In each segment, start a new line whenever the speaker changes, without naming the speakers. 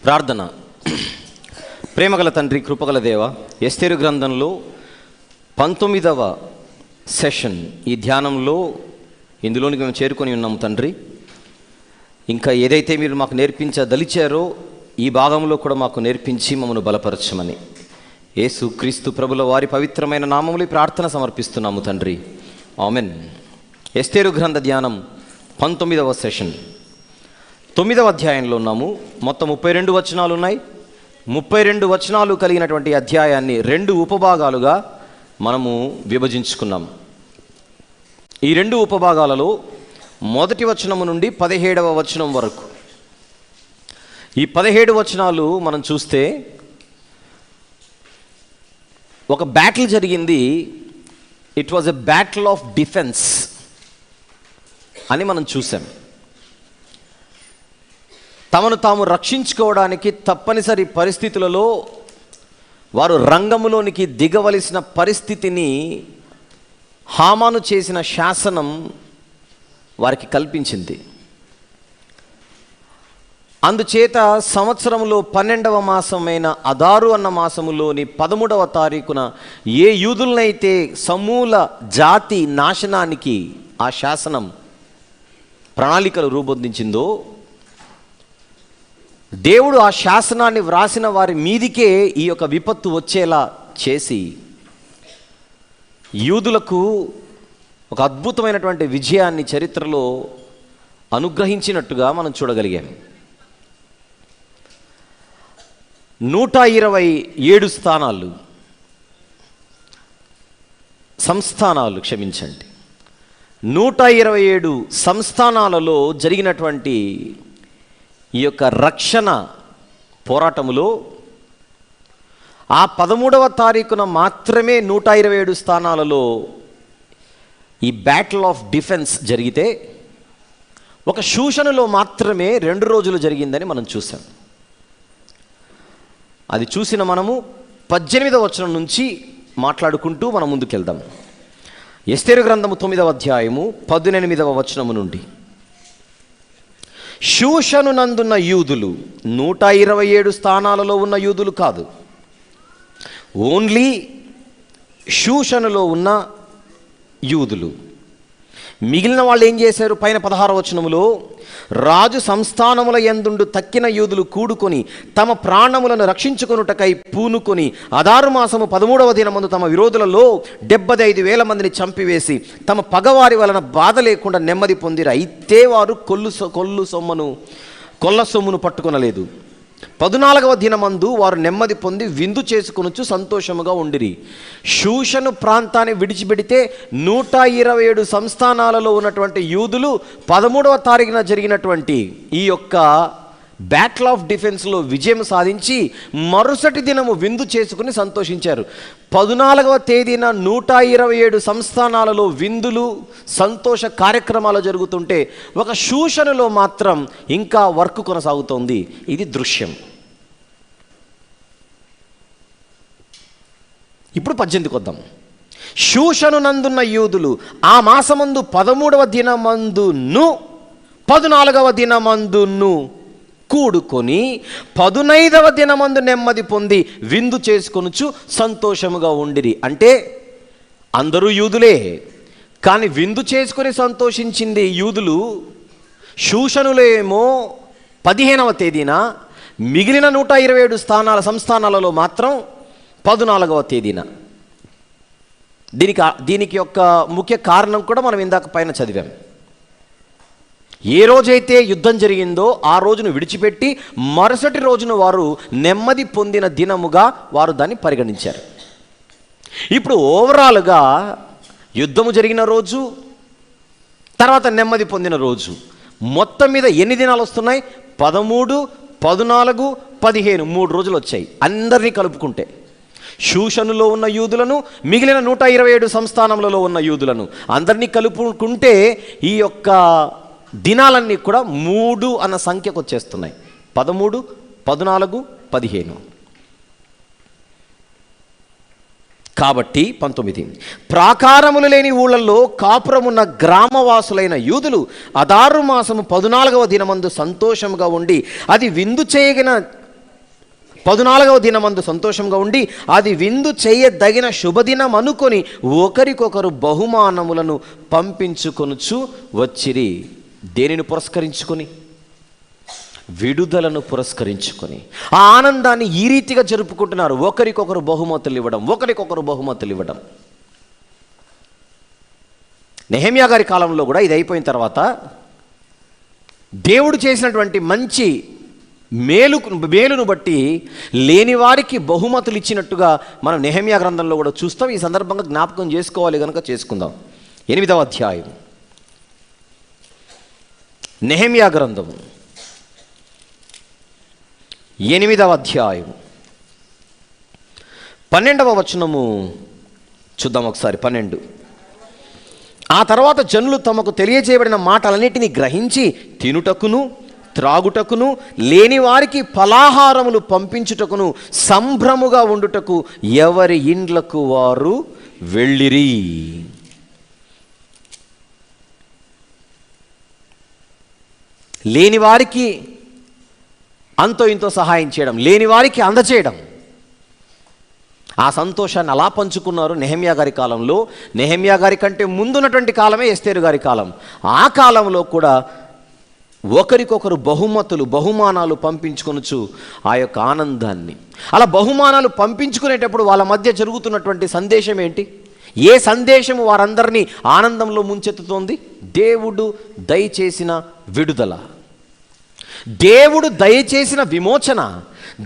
ప్రార్థన. ప్రేమగల తండ్రి, కృపగల దేవ, ఎస్తేరు గ్రంథంలో 19వ సెషన్ ఈ ధ్యానంలో ఇందులోనికి మేము చేరుకొని ఉన్నాము తండ్రి. ఇంకా ఏదైతే మీరు మాకు నేర్పించదలిచారో ఈ భాగంలో కూడా మాకు నేర్పించి మమ్మల్ని బలపరచమని యేసు క్రీస్తు ప్రభుల వారి పవిత్రమైన నామములు ప్రార్థన సమర్పిస్తున్నాము తండ్రి. ఆమెన్. ఎస్తేరు గ్రంథ ధ్యానం 19వ సెషన్ 9వ అధ్యాయంలో ఉన్నాము. మొత్తం 32 వచనాలు ఉన్నాయి. 32 వచనాలు కలిగినటువంటి అధ్యాయాన్ని 2 ఉపభాగాలుగా మనము విభజించుకున్నాం. ఈ 2 ఉపభాగాలలో మొదటి వచనము నుండి 17వ వచనం వరకు ఈ 17 వచనాలు మనం చూస్తే ఒక బ్యాటిల్ జరిగింది. It was a battle of defence అని మనం చూసాం. తమను తాము రక్షించుకోవడానికి తప్పనిసరి పరిస్థితులలో వారు రంగములోనికి దిగవలసిన పరిస్థితిని హామాను చేసిన శాసనం వారికి కల్పించింది. అందుచేత సంవత్సరంలో 12వ మాసమైన అదారు అన్న మాసములోని 13వ తారీఖున ఏ యూదులనైతే సమూల జాతి నాశనానికి ఆ శాసనం ప్రణాళికలు రూపొందించిందో, దేవుడు ఆ శాసనాన్ని వ్రాసిన వారి మీదికే ఈ యొక్క విపత్తు వచ్చేలా చేసి యూదులకు ఒక అద్భుతమైనటువంటి విజయాన్ని చరిత్రలో అనుగ్రహించినట్టుగా మనం చూడగలిగాం. 127 సంస్థానాలు 127 సంస్థానాలలో జరిగినటువంటి ఈ యొక్క రక్షణ పోరాటములో ఆ 13వ తారీఖున మాత్రమే 127 స్థానాలలో ఈ బ్యాటిల్ ఆఫ్ డిఫెన్స్ జరిగితే, ఒక షూషనులో మాత్రమే 2 రోజులు జరిగిందని మనం చూసాం. అది చూసిన మనము 18వ వచనం నుంచి మాట్లాడుకుంటూ మనం ముందుకెళ్దాం. ఎస్తేరు గ్రంథము 9వ అధ్యాయము 18వ వచనము నుండి. షూషను నందున్న యూదులు 127 స్థానాలలో ఉన్న యూదులు కాదు, ఓన్లీ షూషనులో ఉన్న యూదులు. మిగిలిన వాళ్ళు ఏం చేశారు? పైన 16వ వచనములో, రాజు సంస్థానముల యందుండు తక్కిన యూదులు కూడుకొని తమ ప్రాణములను రక్షించుకొనుటకై పూనుకొని అదారు మాసము 13వ దినమందు తమ విరోధులలో 75,000 మందిని చంపివేసి తమ పగవారి వలన బాధ లేకుండా నెమ్మది పొందిరు. అయితే వారు కొల్ల సొమ్మును పట్టుకొనలేదు. 14వ దినమందు వారు నెమ్మది పొంది విందు చేసుకొనుచు సంతోషముగా ఉండిరి. షూషను ప్రాంతాన్ని విడిచిపెడితే 127 సంస్థానాలలో ఉన్నటువంటి యూదులు 13వ తారీఖున జరిగినటువంటి ఈ యొక్క బ్యాటిల్ ఆఫ్ డిఫెన్స్లో విజయం సాధించి మరుసటి దినము విందు చేసుకుని సంతోషించారు. 14వ తేదీన 127 సంస్థానాలలో విందులు, సంతోష కార్యక్రమాలు జరుగుతుంటే ఒక షూషనులో మాత్రం ఇంకా వర్క్ కొనసాగుతోంది. ఇది దృశ్యం. ఇప్పుడు 18కి వద్దాం. షూషను నందున్న యూదులు ఆ మాసమందు 13వ దినమందును 14వ దినమందును కూడుకొని 15వ దినమందు నెమ్మది పొంది విందు చేసుకొనుచు సంతోషముగా ఉండిరి. అంటే అందరూ యూదులే, కానీ విందు చేసుకొని సంతోషించింది యూదులు. షూషనులో ఏమో 15వ తేదీన, మిగిలిన 127 సంస్థానాలలో మాత్రం 14వ తేదీన. దీనికి యొక్క ముఖ్య కారణం కూడా మనం ఇందాక పైన చదివాం. ఏ రోజైతే యుద్ధం జరిగిందో ఆ రోజును విడిచిపెట్టి మరుసటి రోజున వారు నెమ్మది పొందిన దినముగా వారు దాన్ని పరిగణించారు. ఇప్పుడు ఓవరాల్గా యుద్ధము జరిగిన రోజు, తర్వాత నెమ్మది పొందిన రోజు, మొత్తం మీద ఎన్ని దినాలు వస్తున్నాయి? 13, 14, 15 3 రోజులు వచ్చాయి అందరినీ కలుపుకుంటే. షూషనులో ఉన్న యూదులను, మిగిలిన 127 సంస్థానములలో ఉన్న యూదులను అందరినీ కలుపుకుంటే ఈ యొక్క దినాలన్నీ కూడా 3 అన్న సంఖ్యకు వచ్చేస్తున్నాయి. 13, 14, 15. కాబట్టి 19 ప్రాకారములు లేని ఊళ్ళల్లో కాపురమున్న గ్రామవాసులైన యూదులు అదారు మాసము 14వ దినమందు సంతోషముగా ఉండి అది విందు చేయగిన 14వ దినమందు సంతోషంగా ఉండి అది విందు చేయదగిన శుభదినం అనుకొని ఒకరికొకరు బహుమానములను పంపించుకొనుచు వచ్చిరి. దేనిని పురస్కరించుకొని? విడుదలను పురస్కరించుకొని ఆ ఆనందాన్ని ఈ రీతిగా జరుపుకుంటున్నారు. ఒకరికొకరు బహుమతులు ఇవ్వడం. నెహెమ్యా గారి కాలంలో కూడా ఇది అయిపోయిన తర్వాత దేవుడు చేసినటువంటి మంచి మేలును బట్టి లేని వారికి బహుమతులు ఇచ్చినట్టుగా మనం నెహెమ్యా గ్రంథంలో కూడా చూస్తాం. ఈ సందర్భంగా జ్ఞాపకం చేసుకోవాలి కనుక చేసుకుందాం. 8వ అధ్యాయం నెహెమ్యా గ్రంథం 8వ అధ్యాయం 12వ వచనము చూద్దాం ఒకసారి. 12. ఆ తర్వాత జనులు తమకు తెలియజేయబడిన మాటలన్నిటినీ గ్రహించి తినుటకును త్రాగుటకును లేని వారికి ఫలాహారములు పంపించుటకును సంభ్రముగా ఉండుటకు ఎవరి ఇండ్లకు వారు వెళ్ళిరి. లేని వారికి అంతో ఇంతో సహాయం చేయడం, లేని వారికి అందచేయడం, ఆ సంతోషాన్ని అలా పంచుకున్నారు నెహెమ్యా గారి కాలంలో. నెహెమ్యా గారి కంటే ముందున్నటువంటి కాలమే ఎస్తేరు గారి కాలం. ఆ కాలంలో కూడా ఒకరికొకరు బహుమానాలు పంపించుకొనుచు ఆ యొక్క ఆనందాన్ని, అలా బహుమానాలు పంపించుకునేటప్పుడు వాళ్ళ మధ్య జరుగుతున్నటువంటి సందేశం ఏంటి? ఏ సందేశము వారందరినీ ఆనందంలో ముంచెత్తుతోంది? దేవుడు దయచేసిన విడుదల, దేవుడు దయచేసిన విమోచన,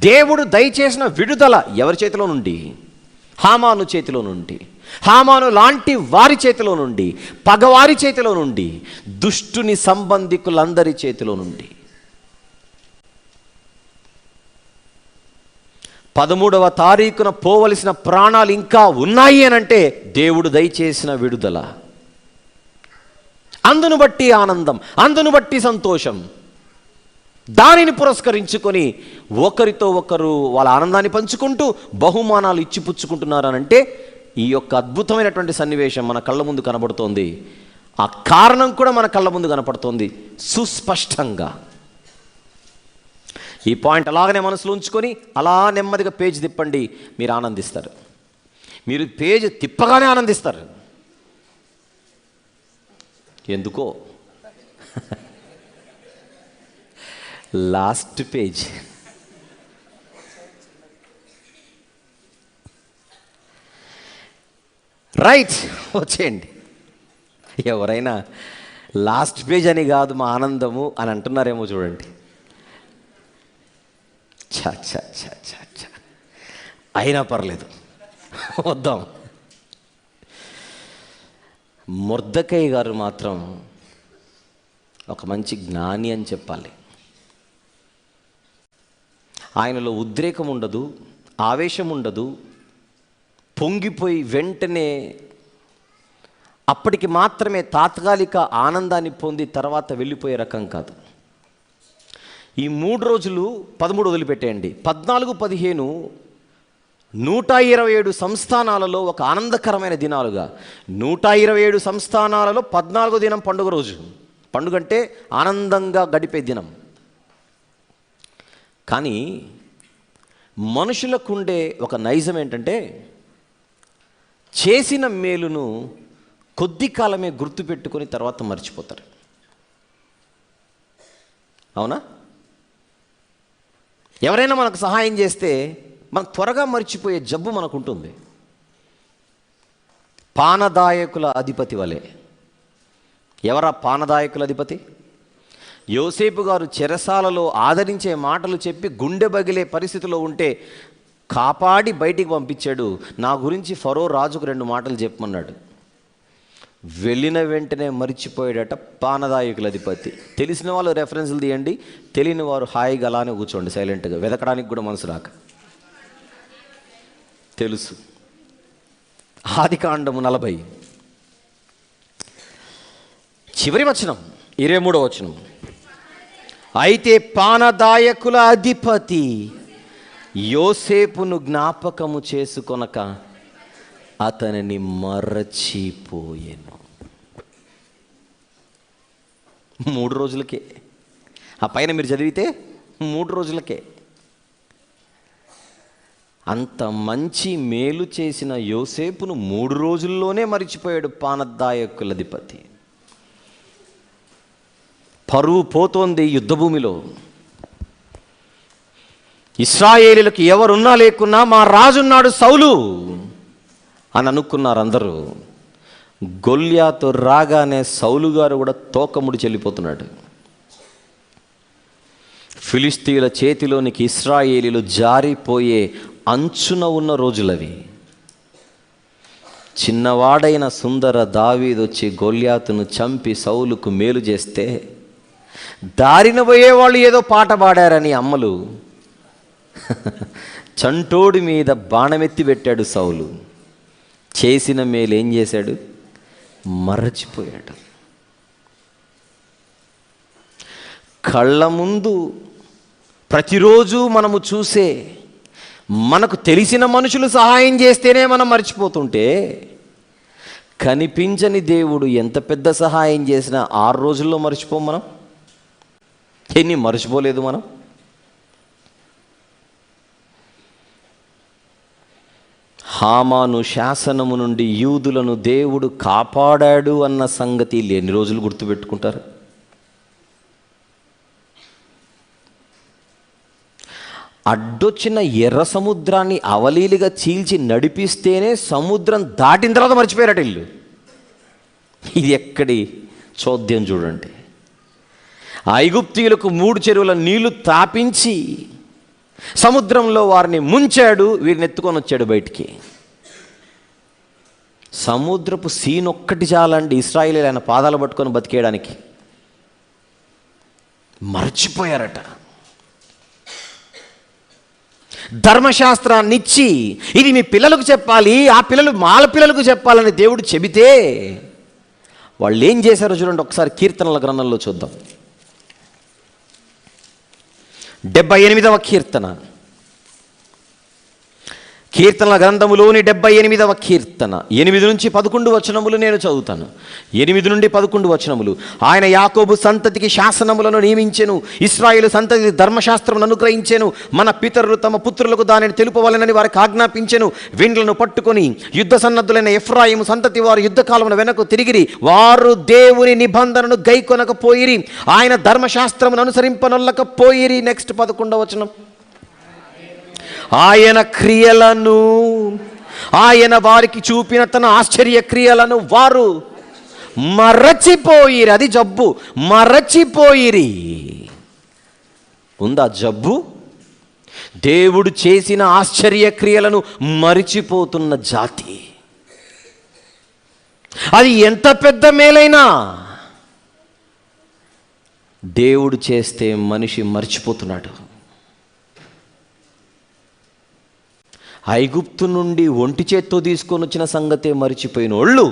దేవుడు దయచేసిన విడుదల. ఎవరి చేతిలో నుండి? హామాను చేతిలో నుండి, హామాను లాంటి వారి చేతిలో నుండి, పగవారి చేతిలో నుండి, దుష్టుని సంబంధికులందరి చేతిలో నుండి. 13వ తారీఖున పోవలసిన ప్రాణాలు ఇంకా ఉన్నాయి అనంటే దేవుడు దయచేసిన విడుదల. అందును బట్టి ఆనందం, అందును బట్టి సంతోషం. దానిని పురస్కరించుకొని ఒకరితో ఒకరు వాళ్ళ ఆనందాన్ని పంచుకుంటూ బహుమానాలు ఇచ్చిపుచ్చుకుంటున్నారనంటే ఈ యొక్క అద్భుతమైనటువంటి సన్నివేశం మన కళ్ళ ముందు కనబడుతోంది. ఆ కారణం కూడా మన కళ్ళ ముందు కనపడుతోంది సుస్పష్టంగా. ఈ పాయింట్ అలాగనే మనసులో ఉంచుకొని అలా నెమ్మదిగా పేజ్ తిప్పండి, మీరు ఆనందిస్తారు. మీరు పేజ్ తిప్పగానే ఆనందిస్తారు. ఎందుకో లాస్ట్ పేజ్ రైట్, వచ్చేయండి. ఎవరైనా లాస్ట్ పేజ్ అని కాదు మా ఆనందము అని అంటున్నారేమో చూడండి. చా చా చా చా చా అయినా పర్లేదు, వద్దాం. మొర్దెకై గారు మాత్రం ఒక మంచి జ్ఞాని అని చెప్పాలి. ఆయనలో ఉద్రేకం ఉండదు, ఆవేశం ఉండదు, పొంగిపోయి వెంటనే అప్పటికి మాత్రమే తాత్కాలిక ఆనందాన్ని పొంది తర్వాత వెళ్ళిపోయే రకం కాదు. ఈ 3 రోజులు 13 వదిలిపెట్టేయండి, 14, 15 127 సంస్థానాలలో ఒక ఆనందకరమైన దినాలుగా, 127 సంస్థానాలలో 14వ దినం పండుగ రోజు. పండుగ అంటే ఆనందంగా గడిపే దినం. కానీ మనుషులకుండే ఒక నైజం ఏంటంటే చేసిన మేలును కొద్ది కాలమే గుర్తుపెట్టుకొని తర్వాత మర్చిపోతారు. అవునా? ఎవరైనా మనకు సహాయం చేస్తే మనకు త్వరగా మర్చిపోయే జబ్బు మనకు ఉంటుంది. పానదాయకుల అధిపతి వలె. ఎవరా పానదాయకుల అధిపతి? యోసేపు గారు చెరసాలలో ఆదరించే మాటలు చెప్పి గుండె బగిలే పరిస్థితిలో ఉంటే కాపాడి బయటికి పంపించాడు. నా గురించి ఫరో రాజుకు 2 మాటలు చెప్పమన్నాడు. వెళ్ళిన వెంటనే మర్చిపోయాడట పానదాయకుల అధిపతి. తెలిసిన వాళ్ళు రెఫరెన్స్లు తీయండి, తెలియని వారు హాయిగా అలానే కూర్చోండి సైలెంట్గా, వెతకడానికి కూడా మనసు రాక. తెలుసు. ఆదికాండము 40 చివరి వచనం 23వ వచనం. అయితే పానదాయకుల అధిపతి యోసేపును జ్ఞాపకము చేసుకొనక అతనిని మరచిపోయెను. 3 రోజులకే. ఆ పైన మీరు చదివితే 3 రోజులకే. అంత మంచి మేలు చేసిన యోసేపును 3 రోజుల్లోనే మరిచిపోయాడు పానద్దాయకుల అధిపతి. పరువు పోతోంది యుద్ధభూమిలో. ఇశ్రాయేలీలకు ఎవరున్నా లేకున్నా మా రాజున్నాడు సౌలు అని అనుకున్నారు అందరూ. గొల్యాతు రాగానే సౌలు గారు కూడా తోకముడి చెల్లిపోతున్నాడు. ఫిలిస్తీయుల చేతిలోనికి ఇశ్రాయేలీలు జారిపోయే అంచున ఉన్న రోజులవి. చిన్నవాడైన సుందర దావీదు వచ్చి గొల్యాతును చంపి సౌలుకు మేలు చేస్తే దారిన పోయేవాళ్ళు ఏదో పాట పాడారని అమ్మలు చంటోడి మీద బాణమెత్తి పెట్టాడు సౌలు. చేసిన మేలు ఏం చేశాడు? మరచిపోయాడు. కళ్ళ ముందు ప్రతిరోజు మనము చూసే మనకు తెలిసిన మనుషులు సహాయం చేస్తేనే మనం మర్చిపోతుంటే, కనిపించని దేవుడు ఎంత పెద్ద సహాయం చేసినా 6 రోజుల్లో మర్చిపోం మనం. ఎన్ని మర్చిపోలేదు మనం. హామాను శాసనము నుండి యూదులను దేవుడు కాపాడాడు అన్న సంగతి ఎన్ని రోజులు గుర్తుపెట్టుకుంటారు? అడ్డొచ్చిన ఎర్ర సముద్రాన్ని అవలీలుగా చీల్చి నడిపిస్తేనే సముద్రం దాటిన తర్వాత మర్చిపోయారట ఇల్లు. ఇది ఎక్కడి చోద్యం చూడండి. ఐగుప్తీయులకు 3 చెరువుల నీళ్లు తాపించి సముద్రంలో వారిని ముంచాడు, వీరిని ఎత్తుకొని వచ్చాడు బయటికి. సముద్రపు సీనొక్కటి చాలండి ఇశ్రాయేలీయులు ఆయన పాదాలు పట్టుకొని బతికేయడానికి. మర్చిపోయారట. ధర్మశాస్త్రాన్ని ఇచ్చి ఇది మీ పిల్లలకు చెప్పాలి, ఆ పిల్లలు మాల పిల్లలకు చెప్పాలని దేవుడు చెబితే వాళ్ళు ఏం చేశారో చూడండి. ఒకసారి కీర్తనల గ్రంథంలో చూద్దాం. 78వ కీర్తన, కీర్తనల గ్రంథములోని 78వ కీర్తన 8 నుంచి 11 వచనములు నేను చదువుతాను. 8 నుండి 11 వచనములు. ఆయన యాకోబు సంతతికి శాసనములను నియమించెను, ఇశ్రాయేలు సంతతికి ధర్మశాస్త్రమును అనుగ్రహించెను. మన పితరులు తమ పుత్రులకు దానిని తెలుపవాలని వారికి ఆజ్ఞాపించెను. విండ్లను పట్టుకొని యుద్ధ సన్నద్ధులైన ఎఫ్రాయిము సంతతి వారు యుద్ధకాలమున వెనక్కు తిరిగిరి. వారు దేవుని నిబంధనను గైకొనకపోయిరి, ఆయన ధర్మశాస్త్రమును అనుసరింపనొల్లకపోయిరి. నెక్స్ట్ 11వ వచనం. ఆయన క్రియలను, ఆయన వారికి చూపిన తన ఆశ్చర్య క్రియలను వారు మరచిపోయిరి. అది జబ్బు, మరచిపోయిరి. ఉందా జబ్బు? దేవుడు చేసిన ఆశ్చర్య క్రియలను మరిచిపోతున్న జాతి. అది ఎంత పెద్ద మేలైనా దేవుడు చేస్తే మనిషి మర్చిపోతున్నాడు. ఐగుప్తు నుండి ఒంటి చేత్తో తీసుకొని వచ్చిన సంగతే మరిచిపోయిన వాళ్ళు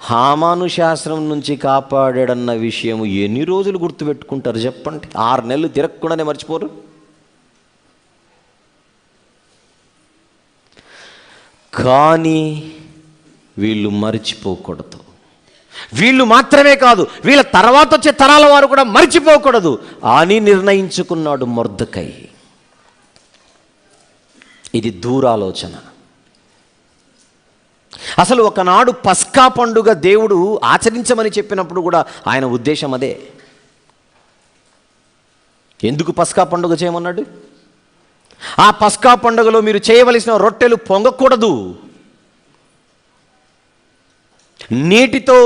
హామాను శాస్త్రం నుంచి కాపాడాడన్న విషయం ఎన్ని రోజులు గుర్తుపెట్టుకుంటారు చెప్పండి? 6 నెలలు తిరగకుండానే మర్చిపోరు. కానీ వీళ్ళు మర్చిపోకూడదు. వీళ్ళు మాత్రమే కాదు, వీళ్ళ తర్వాత వచ్చే తరాల వారు కూడా మర్చిపోకూడదు అని నిర్ణయించుకున్నాడు మొర్దెకై. ఇది దూరాలోచన. అసలు ఒకనాడు పస్కా పండుగ దేవుడు ఆచరించమని చెప్పినప్పుడు కూడా ఆయన ఉద్దేశం అదే. ఎందుకు పస్కా పండుగ చేయమన్నాడు? ఆ పస్కా పండుగలో మీరు చేయవలసిన రొట్టెలు పొంగకూడదు, నీటితో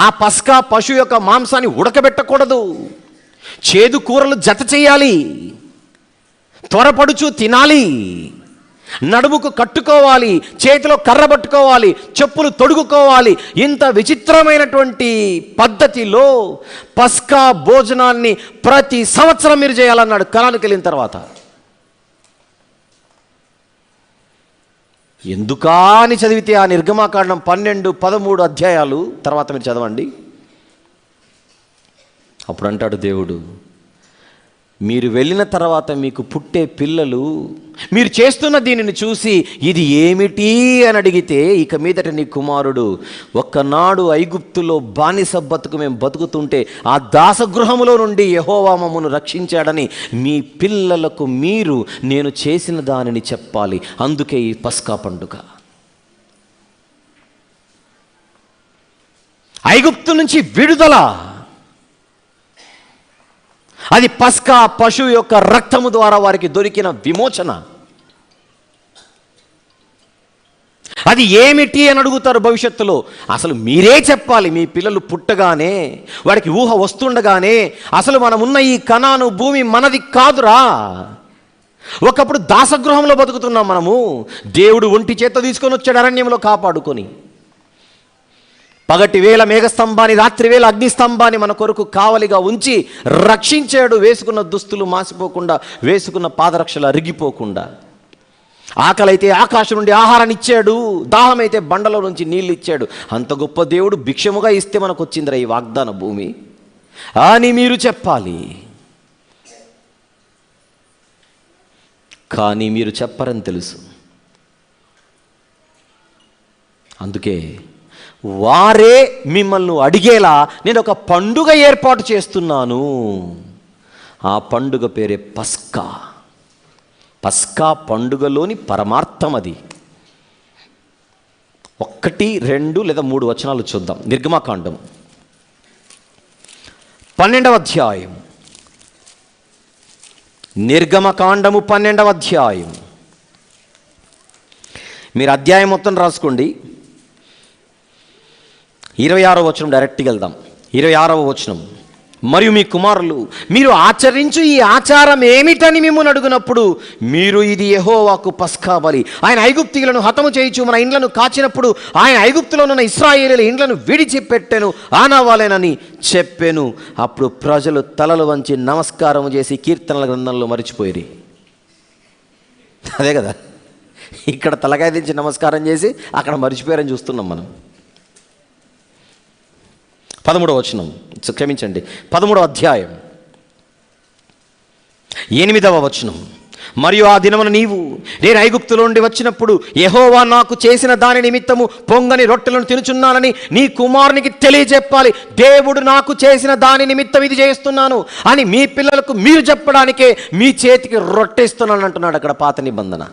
ఆ పస్కా పశువు యొక్క మాంసాన్ని ఉడకబెట్టకూడదు, చేదు కూరలు జత చేయాలి, త్వరపడుచు తినాలి, నడుముకు కట్టుకోవాలి, చేతిలో కర్ర పట్టుకోవాలి, చెప్పులు తొడుగుకోవాలి. ఇంత విచిత్రమైనటువంటి పద్ధతిలో పస్కా భోజనాన్ని ప్రతి సంవత్సరం మీరు చేయాలన్నాడు కనానుకి వెళ్ళిన తర్వాత. ఎందుకా అని చదివితే ఆ నిర్గమాకాండం 12, 13 అధ్యాయాలు తర్వాత మీరు చదవండి. అప్పుడు అంటాడు దేవుడు, మీరు వెళ్ళిన తర్వాత మీకు పుట్టే పిల్లలు మీరు చేస్తున్న దీనిని చూసి ఇది ఏమిటి అని అడిగితే, ఇక మీదట నీ కుమారుడు ఒక్కనాడు ఐగుప్తులో బానిస బతుకు మేము బతుకుతుంటే ఆ దాసగృహములో నుండి యెహోవా మమ్మను రక్షించాడని మీ పిల్లలకు మీరు నేను చేసిన దానిని చెప్పాలి. అందుకే ఈ పస్కా పండుగ. ఐగుప్తు నుంచి విడుదల, అది పస్కా పశువు యొక్క రక్తము ద్వారా వారికి దొరికిన విమోచన. అది ఏమిటి అని అడుగుతారు భవిష్యత్తులో. అసలు మీరే చెప్పాలి. మీ పిల్లలు పుట్టగానే, వాడికి ఊహ వస్తుండగానే, అసలు మనమున్న ఈ కనాను భూమి మనది కాదురా, ఒకప్పుడు దాసగృహంలో బతుకుతున్నాం మనము. దేవుడు ఒంటి చేత తీసుకొని వచ్చాడు అరణ్యంలో కాపాడుకొని. పగటి వేళ మేఘస్తంభాన్ని, రాత్రి వేళ అగ్నిస్తంభాన్ని మన కొరకు కావలిగా ఉంచి రక్షించాడు. వేసుకున్న దుస్తులు మాసిపోకుండా, వేసుకున్న పాదరక్షలు అరిగిపోకుండా. ఆకలైతే ఆకాశం నుండి ఆహారాన్ని ఇచ్చాడు, దాహమైతే బండలో నుంచి నీళ్ళు ఇచ్చాడు. అంత గొప్ప దేవుడు భిక్షముగా ఇస్తే మనకు వచ్చిందిరా ఈ వాగ్దాన భూమి అని మీరు చెప్పాలి. కానీ మీరు చెప్పరని తెలుసు. అందుకే వారే మిమ్మల్ని అడిగేలా నేను ఒక పండుగ ఏర్పాటు చేస్తున్నాను. ఆ పండుగ పేరే పస్కా. పస్కా పండుగలోని పరమార్థం అది. 1, 2 లేదా 3 వచనాలు చూద్దాం. నిర్గమకాండం 12వ అధ్యాయం. నిర్గమకాండము 12వ అధ్యాయం. మీరు అధ్యాయం మొత్తం రాసుకోండి. 26వ వచనం డైరెక్ట్గా వెళ్దాం. 26వ వచనం. మరియు మీ కుమారులు మీరు ఆచరించు ఈ ఆచారం ఏమిటని మిమ్మల్ని అడుగునప్పుడు మీరు ఇది యెహోవాకు పస్కా బలి. ఆయన ఐగుప్తీయులను హతము చేయించు మన ఇండ్లను కాచినప్పుడు ఆయన ఐగుప్తులో ఉన్న ఇశ్రాయేలీయుల ఇండ్లను విడిచిపెట్టెను ఆనవాలేనని చెప్పెను. అప్పుడు ప్రజలు తలలు వంచి నమస్కారం చేసి కీర్తనల గ్రంథంలో మరిచిపోయి. అదే కదా, ఇక్కడ తలకాయ దించి నమస్కారం చేసి అక్కడ మరిచిపోయారని చూస్తున్నాం మనం. 13వ వచనం, క్షమించండి, 13వ అధ్యాయం 8వ వచనం. మరియు ఆ దినమున నీవు నేను ఐగుప్తులో నుండి వచ్చినప్పుడు యెహోవా నాకు చేసిన దాని నిమిత్తము పొంగని రొట్టెలను తినుచున్నానని నీ కుమారునికి తెలియజెప్పాలి. దేవుడు నాకు చేసిన దాని నిమిత్తం ఇది చేస్తున్నాను అని మీ పిల్లలకు మీరు చెప్పడానికే మీ చేతికి రొట్టె ఇస్తున్నాను అంటున్నాడు అక్కడ పాత నిబంధన.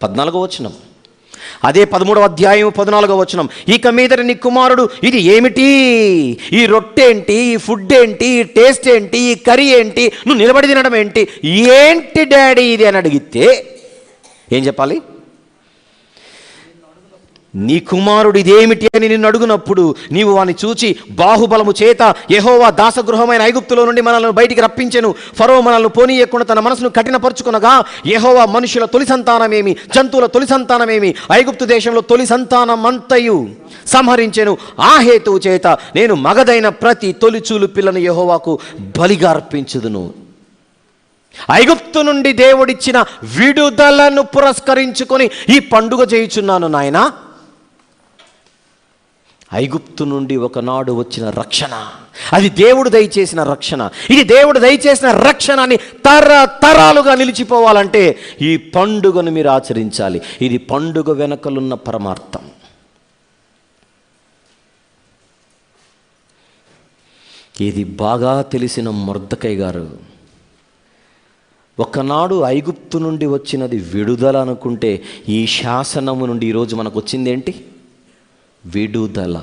14వ వచనం, అదే 13వ అధ్యాయం 14వ వచనం. ఇక మీద నీ కుమారుడు ఇది ఏమిటి, ఈ రొట్టె ఏంటి, ఈ ఫుడ్ ఏంటి, ఈ టేస్ట్ ఏంటి, ఈ కర్రీ ఏంటి, నువ్వు నిలబడి తినడం ఏంటి, ఏంటి డాడీ ఇది అని అడిగితే ఏం చెప్పాలి? నీ కుమారుడు ఇదేమిటి అని నిన్ను అడుగునప్పుడు నీవు వాని చూచి బాహుబలము చేత యెహోవా దాసగృహమైన ఐగుప్తులో నుండి మనల్ని బయటికి రప్పించెను, ఫరో మనల్ని పోనీయకుండా తన మనసును కఠినపరుచుకునగా యెహోవా మనుషుల తొలి సంతానమేమి, జంతువుల తొలి సంతానమేమి, ఐగుప్తు దేశంలో తొలి సంతానమంతయు సంహరించెను. ఆ హేతువు చేత నేను మగదైన ప్రతి తొలిచూలు పిల్లను యెహోవాకు బలిగా అర్పించుదును. ఐగుప్తు నుండి దేవుడిచ్చిన విడుదలను పురస్కరించుకొని ఈ పండుగ చేయుచున్నాను నాయనా. ఐగుప్తు నుండి ఒకనాడు వచ్చిన రక్షణ, అది దేవుడు దయచేసిన రక్షణ. ఇది దేవుడు దయచేసిన రక్షణ అని తరతరాలుగా నిలిచిపోవాలంటే ఈ పండుగను మీరు ఆచరించాలి. ఇది పండుగ వెనకలున్న పరమార్థం. ఇది బాగా తెలిసిన మొర్దెకై గారు ఒకనాడు ఐగుప్తు నుండి వచ్చినది విడుదల అనుకుంటే, ఈ శాసనము నుండి ఈరోజు మనకు వచ్చింది ఏంటి? విడుదల.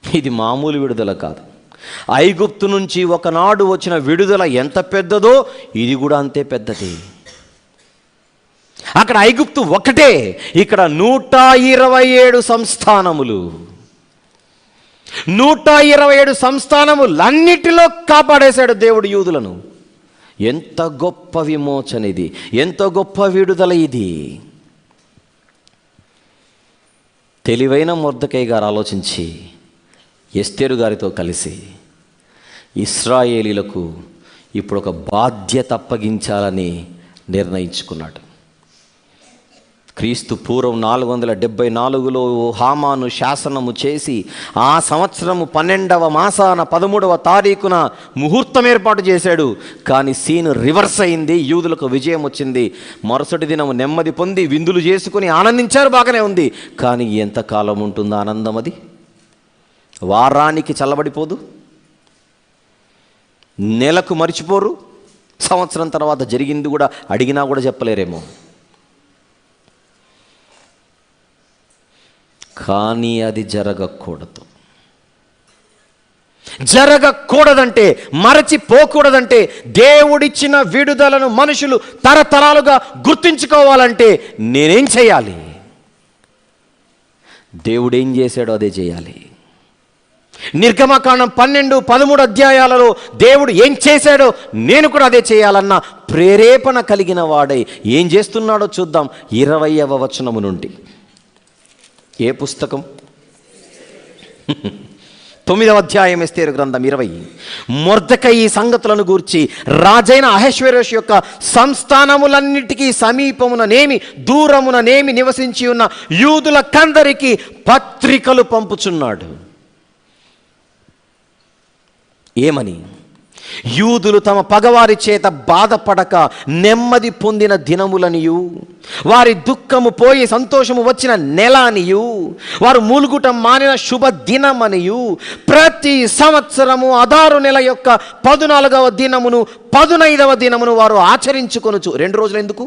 ఇది మామూలు విడుదల కాదు. ఐగుప్తు నుంచి ఒకనాడు వచ్చిన విడుదల ఎంత పెద్దదో ఇది కూడా అంతే పెద్దది. అక్కడ ఐగుప్తు ఒకటే, ఇక్కడ 127 సంస్థానములు. 127 సంస్థానములన్నిటిలో కాపాడేశాడు దేవుడు యూదులను. ఎంత గొప్ప విమోచన ఇది, ఎంత గొప్ప విడుదల ఇది. తెలివైన మొర్దెకై గారు ఆలోచించి ఎస్తేరు గారితో కలిసి ఇశ్రాయేలీలకు ఇప్పుడు ఒక బాధ్యత అప్పగించాలని నిర్ణయించుకున్నాడు. క్రీస్తు పూర్వం 474లో హామాను శాసనము చేసి ఆ సంవత్సరము 12వ మాసాన 13వ తారీఖున ముహూర్తం ఏర్పాటు చేశాడు. కానీ సీన్ రివర్స్ అయింది. యూదులకు విజయం వచ్చింది. మరుసటి దినం నెమ్మది పొంది విందులు చేసుకుని ఆనందించారు, బాగానే ఉంది. కానీ ఎంతకాలం ఉంటుంది ఆనందం? అది వారానికి చల్లబడిపోదు, నెలకు మర్చిపోరు, సంవత్సరం తర్వాత జరిగింది కూడా అడిగినా కూడా చెప్పలేరేమో. కానీ అది జరగకూడదంటే, మరచిపోకూడదంటే, దేవుడిచ్చిన విడుదలను మనుషులు తరతరాలుగా గుర్తించుకోవాలంటే నేనేం చేయాలి? దేవుడు ఏం చేశాడో అదే చేయాలి. నిర్గమకాండం 12, 13 అధ్యాయాలలో దేవుడు ఏం చేశాడో నేను కూడా అదే చేయాలన్న ప్రేరేపణ కలిగిన వాడై ఏం చేస్తున్నాడో చూద్దాం. 20వ వచనము నుండి. ఏ పుస్తకం? 9వ అధ్యాయం ఎస్తేరు గ్రంథం 20. మొర్దెకై ఈ సంగతులను గూర్చి రాజైన అహష్వేరోషు యొక్క సంస్థానములన్నిటికీ సమీపముననేమి దూరముననేమి నివసించి ఉన్న యూదులకందరికీ పత్రికలు పంపుచున్నాడు. ఏమని? యూదులు తమ పగవారి చేత బాధపడక నెమ్మది పొందిన దినములనియు, వారి దుఃఖము పోయి సంతోషము వచ్చిన నెల అనియు, వారు మూలుగుటం మానిన శుభ దినమనియు, ప్రతి సంవత్సరము అదారు నెల యొక్క 14వ దినమును 15వ దినమును వారు ఆచరించుకొనుచు. 2 రోజులు ఎందుకు?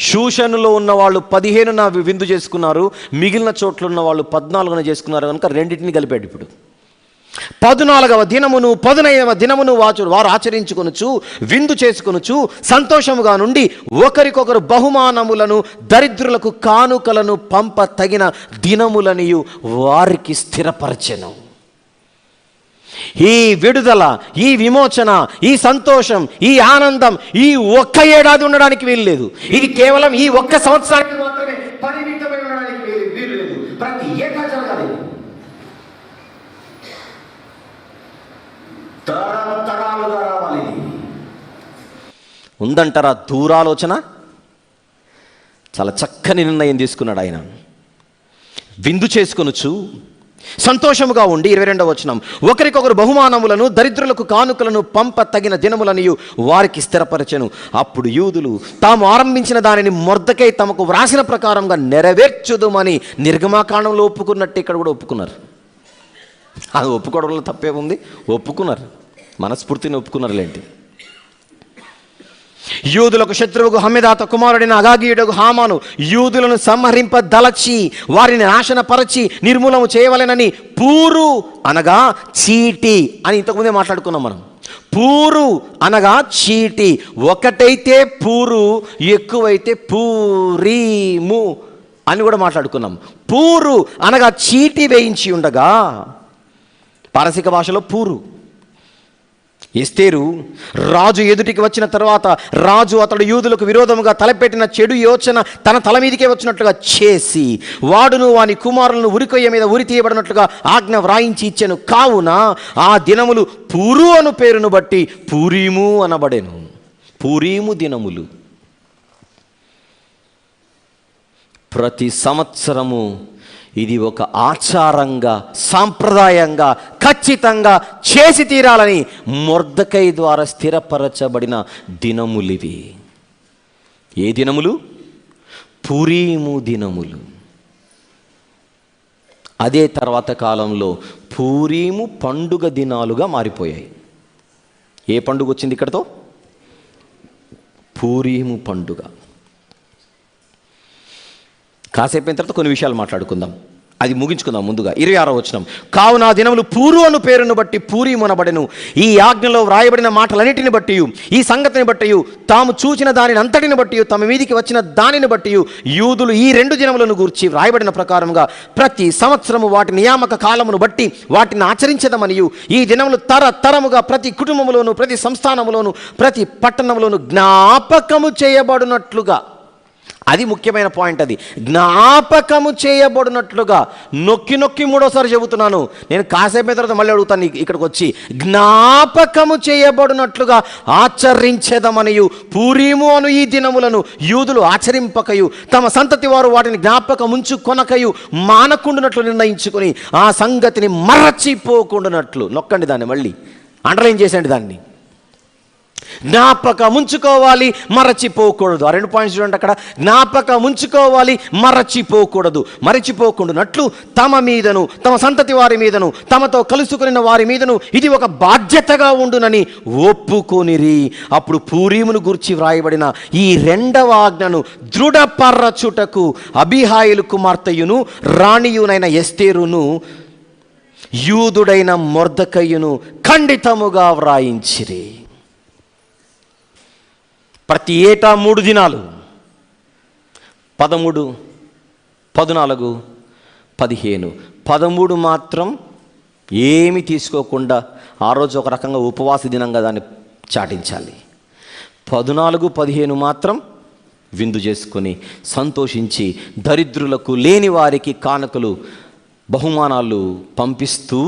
షూషనులో ఉన్న వాళ్ళు 15న విందు చేసుకున్నారు, మిగిలిన చోట్ల ఉన్న వాళ్ళు 14న చేసుకున్నారు కనుక రెండింటిని కలిపాడు. ఇప్పుడు 14వ దినమును 15వ దినమును వారు ఆచరించుకొనుచు విందు చేసుకొనుచు సంతోషముగా నుండి ఒకరికొకరు బహుమానములను దరిద్రులకు కానుకలను పంప తగిన దినములనియు వారికి స్థిరపరచెను. ఈ విడుదల, ఈ విమోచన, ఈ సంతోషం, ఈ ఆనందం ఈ ఒక్క ఏడాది ఉండడానికి వీల్లేదు. ఇది కేవలం ఈ ఒక్క సంవత్సరానికి మాత్రమే పరిమితమై ఉండడానికి వీల్లేదు. ప్రతి ఏటా జరగాలి. తరాలుగా రావాలి. ఉందంటారా దూరాలోచన? చాలా చక్కని నిర్ణయం తీసుకున్నాడు ఆయన. విందు చేసుకొనుచు సంతోషముగా ఉండి 22వ వచనం, ఒకరికొకరు బహుమానములను దరిద్రులకు కానుకలను పంప తగిన దినములనియు వారికి స్థిరపరచెను. అప్పుడు యూదులు తాము ఆరంభించిన దానిని మొర్దెకై తమకు వ్రాసిన ప్రకారంగా నెరవేర్చుదుమని నిర్గమకాండంలో ఒప్పుకున్నట్టు ఇక్కడ కూడా ఒప్పుకున్నారు. అది ఒప్పుకోవడంలో తప్పే ఉంది. ఒప్పుకున్నారు, మనస్ఫూర్తిని ఒప్పుకున్నారులేంటి. యూదులకు శత్రువుకు హమ్మెదాత కుమారుడైన అగాగీయుడకు హామాను యూదులను సంహరింపదలచి వారిని నాశనపరచి నిర్మూలము చేయవలెనని పూరు అనగా చీటి అని ఇంతకుముందే మాట్లాడుకున్నాం మనం. పూరు అనగా చీటి, ఒకటైతే పూరు, ఎక్కువైతే పూరీము అని కూడా మాట్లాడుకున్నాం. పూరు అనగా చీటి వేయించి ఉండగా, పారసిక భాషలో పూరు. ఎస్తేరు రాజు ఎదుటికి వచ్చిన తర్వాత రాజు అతడు యూదులకు విరోధముగా తలపెట్టిన చెడు యోచన తన తల మీదకే వచ్చినట్లుగా చేసి వాడును వాని కుమారులను ఉరికొయ్య మీద ఉరి తీయబడినట్లుగా ఆజ్ఞ వ్రాయించి ఇచ్చెను. కావున ఆ దినములు పూరు అను పేరును బట్టి పూరీము అనబడెను. పూరీము దినములు. ప్రతి సంవత్సరము ఇది ఒక ఆచారంగా, సాంప్రదాయంగా, ఖచ్చితంగా చేసి తీరాలని మొర్దెకై ద్వారా స్థిరపరచబడిన దినములివి. ఏ దినములు? పూరీము దినములు. అదే తర్వాత కాలంలో పూరీము పండుగ దినాలుగా మారిపోయాయి. ఏ పండుగ వచ్చింది ఇక్కడతో? పూరీము పండుగ. కాసేపు అయిన తర్వాత కొన్ని విషయాలు మాట్లాడుకుందాం, అది ముగించుకుందాం. ముందుగా 26వ వచనం, కావున ఆ దినములు పూరు అను పేరును బట్టి పూరీము అనబడెను. ఈ ఆజ్ఞలో వ్రాయబడిన మాటలన్నిటిని బట్టి, ఈ సంగతిని బట్టి, తాము చూచిన దానిని అంతటిని బట్టి, తమ మీదికి వచ్చిన దానిని బట్టి యూదులు ఈ 2 దినములను గూర్చి వ్రాయబడిన ప్రకారముగా ప్రతి సంవత్సరము వాటి నియామక కాలమును బట్టి వాటిని ఆచరించదమనియు, ఈ దినములు తరతరముగా ప్రతి కుటుంబములోను, ప్రతి సంస్థానములోను, ప్రతి పట్టణములోను జ్ఞాపకము చేయబడినట్లుగా. అది ముఖ్యమైన పాయింట్. అది జ్ఞాపకము చేయబడినట్లుగా నొక్కి నొక్కి మూడోసారి చెబుతున్నాను. నేను కాసేపు తర్వాత మళ్ళీ అడుగుతాను ఇక్కడికి వచ్చి. జ్ఞాపకము చేయబడినట్లుగా ఆచరించేదమనియు పూరీము అను ఈ దినములను యూదులు ఆచరింపకయు తమ సంతతి వారు వాటిని జ్ఞాపకముంచు కొనకయు మానకుండునట్లు నిర్ణయించుకొని ఆ సంగతిని మరచిపోకుండానట్లు. నొక్కండి దాన్ని, మళ్ళీ అండర్లైన్ చేసేయండి దాన్ని. జ్ఞాపకం ఉంచుకోవాలి, మరచిపోకూడదు. ఆ 2 పాయింట్స్ చూడండి అక్కడ. జ్ఞాపకం ఉంచుకోవాలి, మరచిపోకుండానట్లు తమ మీదను తమ సంతతి వారి మీదను తమతో కలుసుకున్న వారి మీదను ఇది ఒక బాధ్యతగా ఉండునని ఒప్పుకొనిరి. అప్పుడు పూరీమును గూర్చి వ్రాయబడిన ఈ 2వ ఆజ్ఞను దృఢపరచుటకు అబీహాయిలు కుమార్తెయును రాణియునైన ఎస్తేరును యూదుడైన మొర్దెకయ్యును ఖండితముగా వ్రాయించిరి. ప్రతి ఏటా 3 దినాలు 13, 14, 15. 13 మాత్రం ఏమి తీసుకోకుండా ఆ రోజు ఒక రకంగా ఉపవాస దినంగా దాన్ని చాటించాలి. 14, 15 మాత్రం విందు చేసుకొని సంతోషించి దరిద్రులకు లేని వారికి కానుకలు బహుమానాలు పంపిస్తూ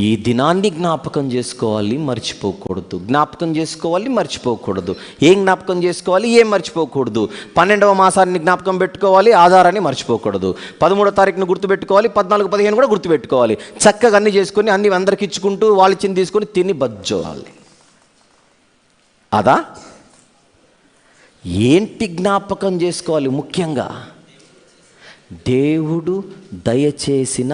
ఈ దినాన్ని జ్ఞాపకం చేసుకోవాలి, మర్చిపోకూడదు. జ్ఞాపకం చేసుకోవాలి, మర్చిపోకూడదు. ఏం జ్ఞాపకం చేసుకోవాలి, ఏం మర్చిపోకూడదు. 12వ మాసాన్ని జ్ఞాపకం పెట్టుకోవాలి, ఆధారాన్ని మర్చిపోకూడదు. 13వ తారీఖును గుర్తుపెట్టుకోవాలి, 14, 15 కూడా గుర్తుపెట్టుకోవాలి. చక్కగా అన్ని చేసుకొని అన్ని అందరికి ఇచ్చుకుంటూ వాళ్ళ చిన్న తీసుకొని తిని బజ్జోవాలి. అదా ఏంటి జ్ఞాపకం చేసుకోవాలి? ముఖ్యంగా దేవుడు దయచేసిన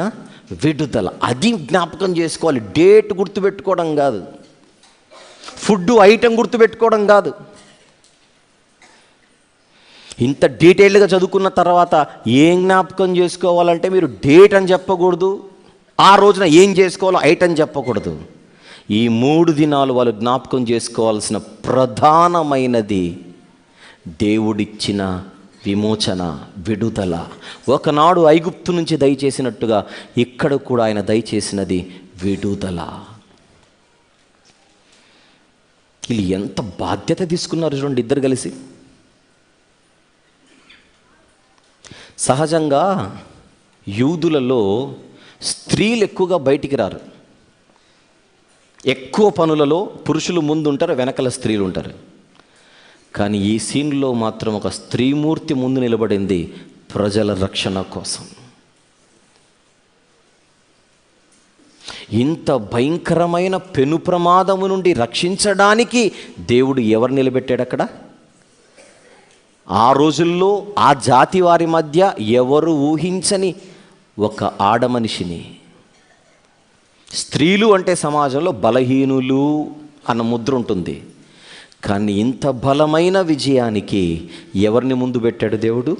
విడుదల. అది జ్ఞాపకం చేసుకోవాలి. డేట్ గుర్తుపెట్టుకోవడం కాదు, ఫుడ్ ఐటెం గుర్తుపెట్టుకోవడం కాదు. ఇంత డీటెయిల్డ్గా చదువుకున్న తర్వాత ఏం జ్ఞాపకం చేసుకోవాలంటే మీరు డేట్ అని చెప్పకూడదు, ఆ రోజున ఏం చేసుకోవాలో ఐటెం చెప్పకూడదు. ఈ 3 దినాలు వాళ్ళు జ్ఞాపకం చేసుకోవాల్సిన ప్రధానమైనది దేవుడిచ్చిన విమోచన, విడుదల. ఒకనాడు ఐగుప్తు నుంచి దయచేసినట్టుగా ఇక్కడ కూడా ఆయన దయచేసినది విడుదల. వీళ్ళు ఎంత బాధ్యత తీసుకున్నారు చూడండి ఇద్దరు కలిసి. సహజంగా యూదులలో స్త్రీలు ఎక్కువగా బయటికి రారు. ఎక్కువ పనులలో పురుషులు ముందు ఉంటారు, వెనకల స్త్రీలు ఉంటారు. కానీ ఈ సీన్లో మాత్రం ఒక స్త్రీమూర్తి ముందు నిలబడింది ప్రజల రక్షణ కోసం. ఇంత భయంకరమైన పెను ప్రమాదము నుండి రక్షించడానికి దేవుడు ఎవరు నిలబెట్టాడు అక్కడ? ఆ రోజుల్లో ఆ జాతి వారి మధ్య ఎవరు ఊహించని ఒక ఆడమనిషిని. స్త్రీలు అంటే సమాజంలో బలహీనులు అన్న ముద్ర ఉంటుంది. కానీ ఇంత బలమైన విజయానికి ఎవరిని ముందు పెట్టాడు దేవుడు?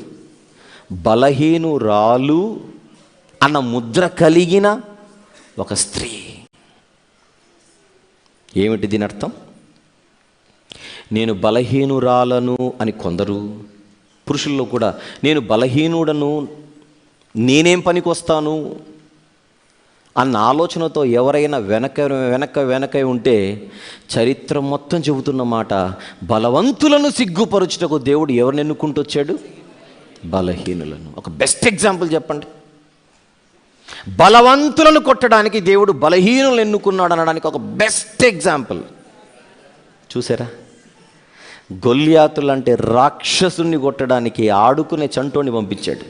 బలహీనురాలు అన్న ముద్ర కలిగిన ఒక స్త్రీ. ఏమిటి దీని అర్థం? నేను బలహీనురాలను అని కొందరు, పురుషుల్లో కూడా నేను బలహీనుడను, నేనేం పనికి వస్తాను అన్న ఆలోచనతో ఎవరైనా వెనక ఉంటే చరిత్ర మొత్తం చెబుతున్న మాట, బలవంతులను సిగ్గుపరుచుటకు దేవుడు ఎవరిని ఎన్నుకుంటూ వచ్చాడు? బలహీనులను. ఒక బెస్ట్ ఎగ్జాంపుల్ చెప్పండి. బలవంతులను కొట్టడానికి దేవుడు బలహీనులను ఎన్నుకున్నాడు అనడానికి ఒక బెస్ట్ ఎగ్జాంపుల్ చూసారా? గొల్యాతులు అంటే రాక్షసుని కొట్టడానికి ఆడుకునే చంటోని పంపించాడు.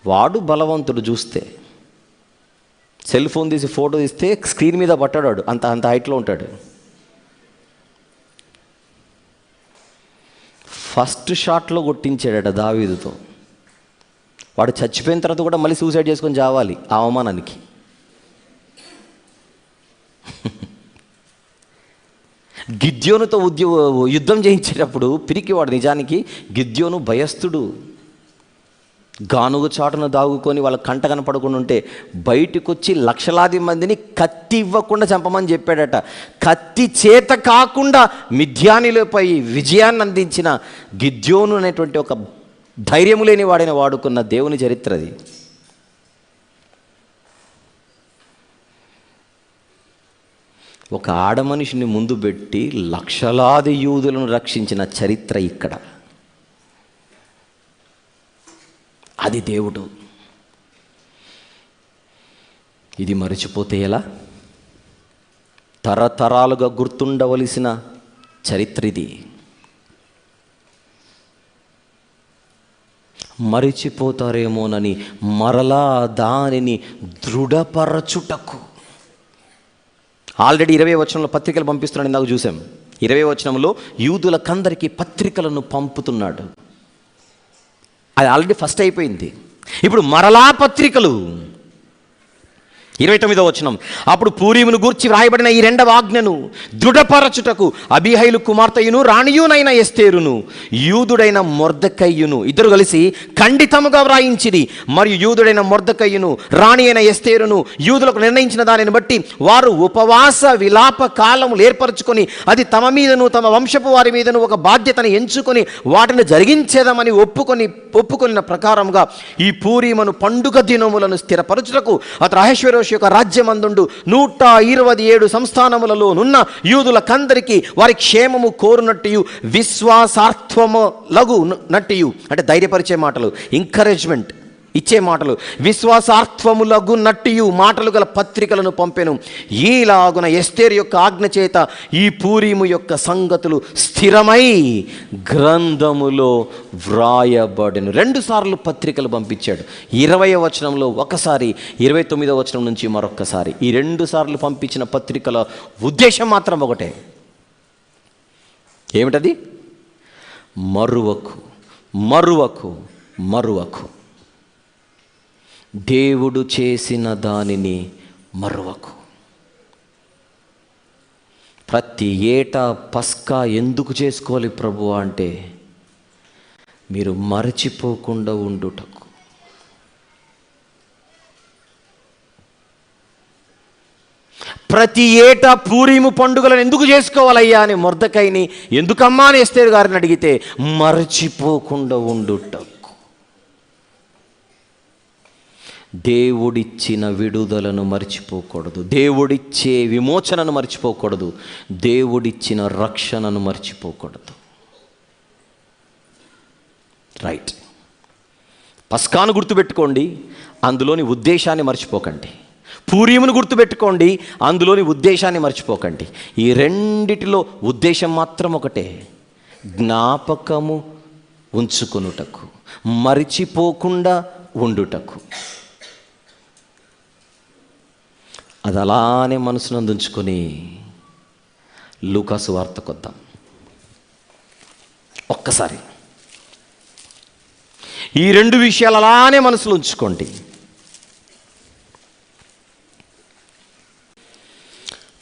వాడు బలవంతుడు. చూస్తే సెల్ ఫోన్ తీసి ఫోటో తీస్తే స్క్రీన్ మీద పట్టాడు, అంత హైట్లో ఉంటాడు. ఫస్ట్ షాట్లో కొట్టించాడట దావీదుతో. వాడు చచ్చిపోయిన తర్వాత కూడా మళ్ళీ సూసైడ్ చేసుకొని చావాలి ఆ అవమానానికి. గిద్యోనుతో యుద్ధం చేయించేటప్పుడు పిరికివాడు. నిజానికి గిద్యోను భయస్థుడు. గానుగ చాటును దాగుకొని వాళ్ళ కంట కనపడకుండా ఉంటే బయటకు వచ్చి లక్షలాది మందిని కత్తి ఇవ్వకుండా చంపమని చెప్పాడట. కత్తి చేత కాకుండా మిద్యానీలపై విజయాన్ని అందించిన గిద్యోను అనేటువంటి ఒక ధైర్యము లేని వాడిని వాడుకున్న దేవుని చరిత్ర అది. ఒక ఆడమనిషిని ముందు పెట్టి లక్షలాది యూదులను రక్షించిన చరిత్ర ఇక్కడ. అది దేవుడు. ఇది మరిచిపోతే ఎలా? తరతరాలుగా గుర్తుండవలసిన చరిత్ర ఇది. మరిచిపోతారేమోనని మరలా దానిని దృఢపరచుటకు. ఆల్రెడీ 20వ వచనంలో పత్రికలు పంపిస్తున్నాడు, ఇందాక చూసాం. 20వ వచనంలో యూదులకందరికీ పత్రికలను పంపుతున్నాడు. అది ఆల్రెడీ ఫస్ట్ అయిపోయింది. ఇప్పుడు మరలా పత్రికలు. 29వ వచనం, అప్పుడు పూరీమును గూర్చి వ్రాయబడిన ఈ 2వ ఆజ్ఞను దృఢపరచుటకు అబీహైలు కుమార్తెయును రాణియునైన ఎస్తేరును యూదుడైన మొర్దెకయ్యును ఇద్దరు కలిసి ఖండితముగా వ్రాయించిరి. మరియు యూదుడైన మొర్దెకయ్యును రాణి అయిన ఎస్తేరును యూదులకు నిర్ణయించిన దానిని బట్టి వారు ఉపవాస విలాప కాలములు ఏర్పరచుకొని అది తమ మీదను తమ వంశపు వారి మీదను ఒక బాధ్యతను ఎంచుకొని వాటిని జరిగించేదామని ఒప్పుకొనిన ప్రకారంగా ఈ పూరీమును పండుగ దినములను స్థిరపరచుటకు అతడు అహష్వేరోషు యొక్క రాజ్యమందుండు 127 సంస్థానములలో నున్న యూదులకందరికీ వారి క్షేమము కోరునట్టు విశ్వాసార్థము లగు నట్టు, అంటే ధైర్యపరిచే మాటలు, ఎంకరేజ్మెంట్ ఇచ్చే మాటలు, విశ్వాసార్థములగు నట్టు మాటలు గల పత్రికలను పంపెను. ఈలాగున ఎస్తేరు యొక్క ఆజ్ఞ చేత ఈ పూరీము యొక్క సంగతులు స్థిరమై గ్రంథములో వ్రాయబడెను. 2 సార్లు పత్రికలు పంపించాడు. 20వ వచనంలో ఒకసారి, 29వ వచనం నుంచి మరొక్కసారి. ఈ 2 సార్లు పంపించిన పత్రికల ఉద్దేశం మాత్రం ఒకటే. ఏమిటది? మరువకు, మరువకు, మరువకు. దేవుడు చేసిన దానిని మరువకు. ప్రతి ఏటా పస్కా ఎందుకు చేసుకోవాలి ప్రభువా అంటే మీరు మరచిపోకుండా ఉండుటకు. ప్రతి ఏటా పూరీము పండుగలను ఎందుకు చేసుకోవాలయ్యా అని మొర్దెకైని, ఎందుకమ్మా అని ఎస్తేరు గారిని అడిగితే మరచిపోకుండా ఉండుటకు. దేవుడిచ్చిన విడుదలను మర్చిపోకూడదు, దేవుడిచ్చే విమోచనను మర్చిపోకూడదు, దేవుడిచ్చిన రక్షణను మర్చిపోకూడదు. రైట్. పస్కాను గుర్తుపెట్టుకోండి, అందులోని ఉద్దేశాన్ని మర్చిపోకండి. పూరీమును గుర్తుపెట్టుకోండి, అందులోని ఉద్దేశాన్ని మర్చిపోకండి. ఈ రెండిటిలో ఉద్దేశం మాత్రం ఒకటే, జ్ఞాపకము ఉంచుకొనుటకు, మరిచిపోకుండా ఉండుటకు. అది అలానే మనసునందు ఉంచుకొని లూకాసు వార్తకు వద్దాం ఒక్కసారి. ఈ 2 విషయాలు అలానే మనసులో ఉంచుకోండి.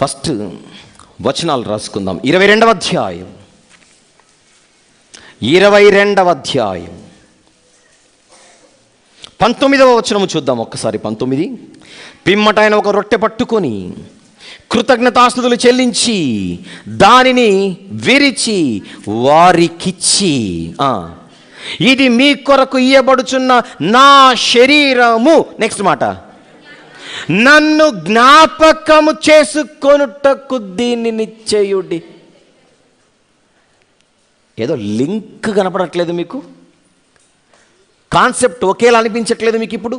ఫస్ట్ వచనాలు రాసుకుందాం. 22వ అధ్యాయం, 22వ అధ్యాయం 19వ వచనము చూద్దాం ఒక్కసారి. 19, పిమ్మట ఆయన ఒక రొట్టె పట్టుకొని కృతజ్ఞతాస్తుతులు చెల్లించి దానిని విరిచి వారికిచ్చి, ఇది మీ కొరకు ఇయ్యబడుచున్న నా శరీరము, నెక్స్ట్ మాట, నన్ను జ్ఞాపకము చేసుకొనుటకు దీనిని చేయుడి. ఏదో లింక్ కనపడట్లేదు మీకు? కాన్సెప్ట్ ఒకేలా అనిపించట్లేదు మీకు? ఇప్పుడు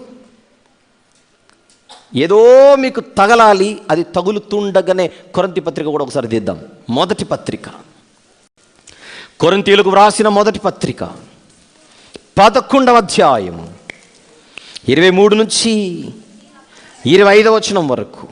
ఏదో మీకు తగలాలి. అది తగులుతుండగానే కొరింథీ పత్రిక కూడా ఒకసారి తీద్దాం. మొదటి పత్రిక, కొరింథీయులకు వ్రాసిన మొదటి పత్రిక 11వ అధ్యాయం 23 నుంచి 25వ వచనం వరకు.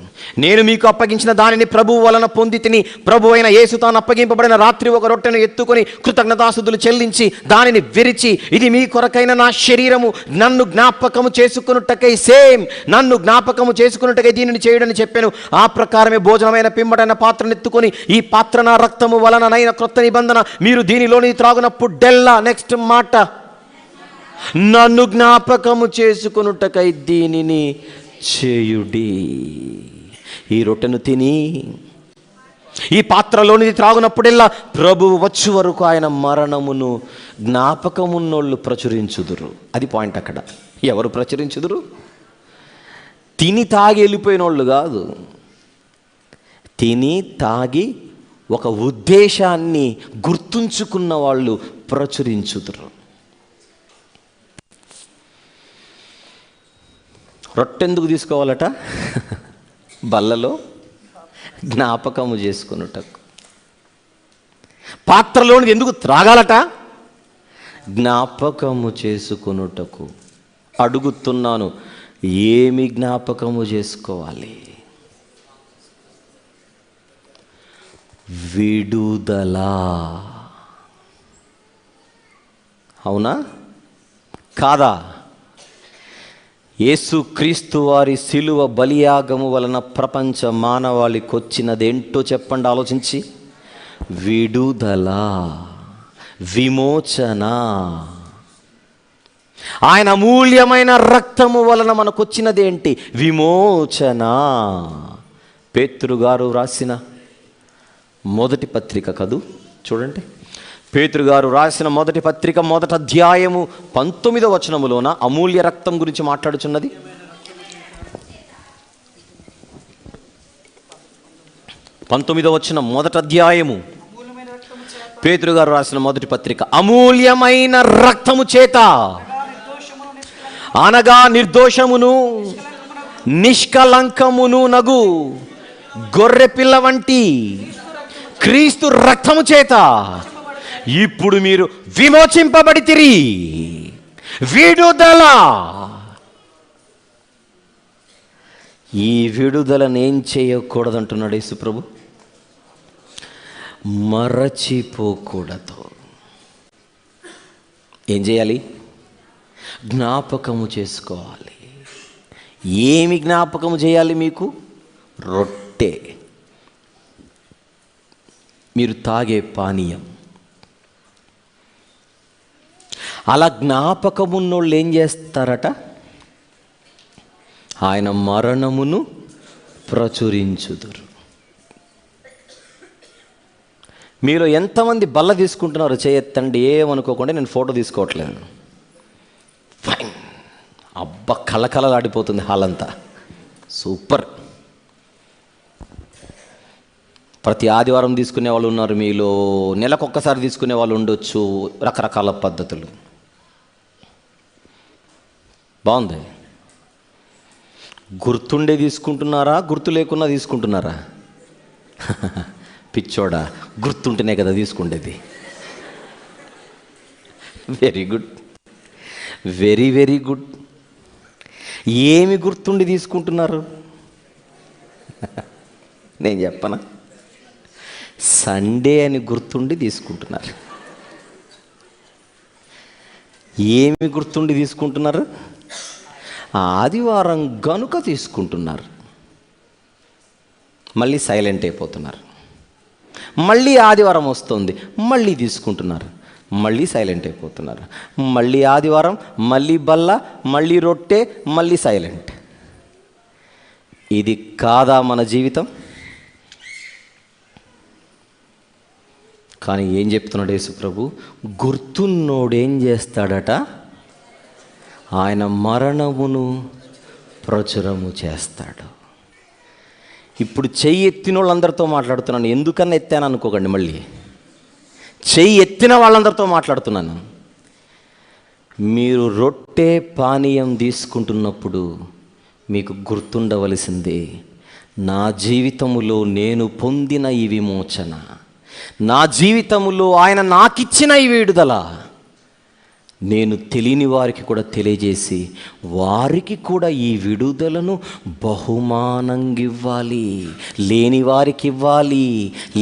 నేను మీకు అప్పగించిన దానిని ప్రభువు వలన పొంది తిని, ప్రభు అయిన యేసు తాను అప్పగింపబడిన రాత్రి ఒక రొట్టెను ఎత్తుకొని కృతజ్ఞతాస్తుతులు చెల్లించి దానిని విరిచి, ఇది మీ కొరకైన నా శరీరము, నన్ను జ్ఞాపకము చేసుకున్నట్టకై, సేమ్ నన్ను జ్ఞాపకము చేసుకున్నట్టకై దీనిని చేయడని చెప్పాను. ఆ ప్రకారమే భోజనమైన పిమ్మటైన పాత్రను ఎత్తుకొని, ఈ పాత్ర నా రక్తము వలననైన క్రొత్త నిబంధన, మీరు దీనిలోని త్రాగునప్పుడెల్లా, నెక్స్ట్ మాట, నన్ను జ్ఞాపకము చేసుకున్నట్టకై దీనిని చేయుడి. ఈ రొట్టెను తిని ఈ పాత్రలోనిది త్రాగునప్పుడెల్లా ప్రభువు వచ్చు వరకు ఆయన మరణమును జ్ఞాపకమున్నోళ్ళు ప్రచురించుదురు. అది పాయింట్ అక్కడ. ఎవరు ప్రచురించుదురు? తిని తాగి వెళ్ళిపోయిన వాళ్ళు కాదు, తిని తాగి ఒక ఉద్దేశాన్ని గుర్తుంచుకున్న వాళ్ళు ప్రచురించుదురు. రొట్టెందుకు తీసుకోవాలట? బల్లలో జ్ఞాపకము చేసుకొనుటకు. పాత్రలోనిది ఎందుకు త్రాగాలట? జ్ఞాపకము చేసుకొనుటకు. అడుగుతున్నాను, ఏమి జ్ఞాపకము చేసుకోవాలి? విడుదల. అవునా కాదా? యేసుక్రీస్తు వారి శిలువ బలియాగము వలన ప్రపంచ మానవాళికి వచ్చినదేంటో చెప్పండి, ఆలోచించి. విడుదల, విమోచన. ఆయన అమూల్యమైన రక్తము వలన మనకు వచ్చినదేంటి? విమోచన. పేతురు గారు రాసిన మొదటి పత్రిక కదూ, చూడండి. పేతురు గారు రాసిన మొదటి పత్రిక 1వ అధ్యాయము 19వ వచనములోన అమూల్య రక్తం గురించి మాట్లాడుచున్నది. 19వ వచనం, 1వ అధ్యాయము, పేతురు గారు రాసిన మొదటి పత్రిక. అమూల్యమైన రక్తము చేత అనగా నిర్దోషమును నిష్కలంకమును నగు గొర్రె పిల్ల వంటి క్రీస్తు రక్తము చేత ఇప్పుడు మీరు విమోచింపబడితిరి. విడుదల. ఈ విడుదలను ఏం చేయకూడదంటున్నాడు యేసుప్రభు? మరచిపోకూడదు. ఏం చేయాలి? జ్ఞాపకము చేసుకోవాలి. ఏమి జ్ఞాపకము చేయాలి మీకు? రొట్టె, మీరు తాగే పానీయం. అలా జ్ఞాపకమున్నోళ్ళు ఏం చేస్తారట? ఆయన మరణమును ప్రచురించుదురు. మీలో ఎంతమంది బల్ల తీసుకుంటున్నారో చేయెత్తండి. ఏమనుకోకుండా, నేను ఫోటో తీసుకోవట్లేదు. ఫైన్, అబ్బా కలకలలాడిపోతుంది హాల్ అంతా. సూపర్. ప్రతి ఆదివారం తీసుకునే వాళ్ళు ఉన్నారు మీలో, నెలకొక్కసారి తీసుకునే వాళ్ళు ఉండొచ్చు. రకరకాల పద్ధతులు. బాగుంది. గుర్తుండే తీసుకుంటున్నారా, గుర్తు లేకున్నా తీసుకుంటున్నారా? పిచ్చోడా, గుర్తుంటేనే కదా తీసుకుండేది. Very good, very very good. ఏమి గుర్తుండి తీసుకుంటున్నారు? నేను చెప్పనా? సండే అని గుర్తుండి తీసుకుంటున్నారు. ఏమి గుర్తుండి తీసుకుంటున్నారు? ఆదివారం గనుక తీసుకుంటున్నారు. మళ్ళీ సైలెంట్ అయిపోతున్నారు. మళ్ళీ ఆదివారం వస్తుంది, మళ్ళీ తీసుకుంటున్నారు, మళ్ళీ సైలెంట్ అయిపోతున్నారు. మళ్ళీ ఆదివారం, మళ్ళీ బల్ల, మళ్ళీ రొట్టె, మళ్ళీ సైలెంట్. ఇది కాదా మన జీవితం? కానీ ఏం చెప్తున్నాడు యేసుప్రభు? గుర్తున్నోడేం చేస్తాడట? ఆయన మరణమును ప్రచురము చేస్తాడు. ఇప్పుడు చెయ్యి ఎత్తిన వాళ్ళందరితో మాట్లాడుతున్నాను. ఎందుకన్నా ఎత్తాను అనుకోకండి. మళ్ళీ చెయ్యి ఎత్తిన వాళ్ళందరితో మాట్లాడుతున్నాను. మీరు రొట్టె పానీయం తీసుకుంటున్నప్పుడు మీకు గుర్తుండవలసిందే, నా జీవితములో నేను పొందిన ఈ విమోచన, నా జీవితములో ఆయన నాకిచ్చిన ఈ విడుదల నేను తెలియని వారికి కూడా తెలియజేసి వారికి కూడా ఈ విడుదలను బహుమానంగా ఇవ్వాలి. లేని వారికి ఇవ్వాలి,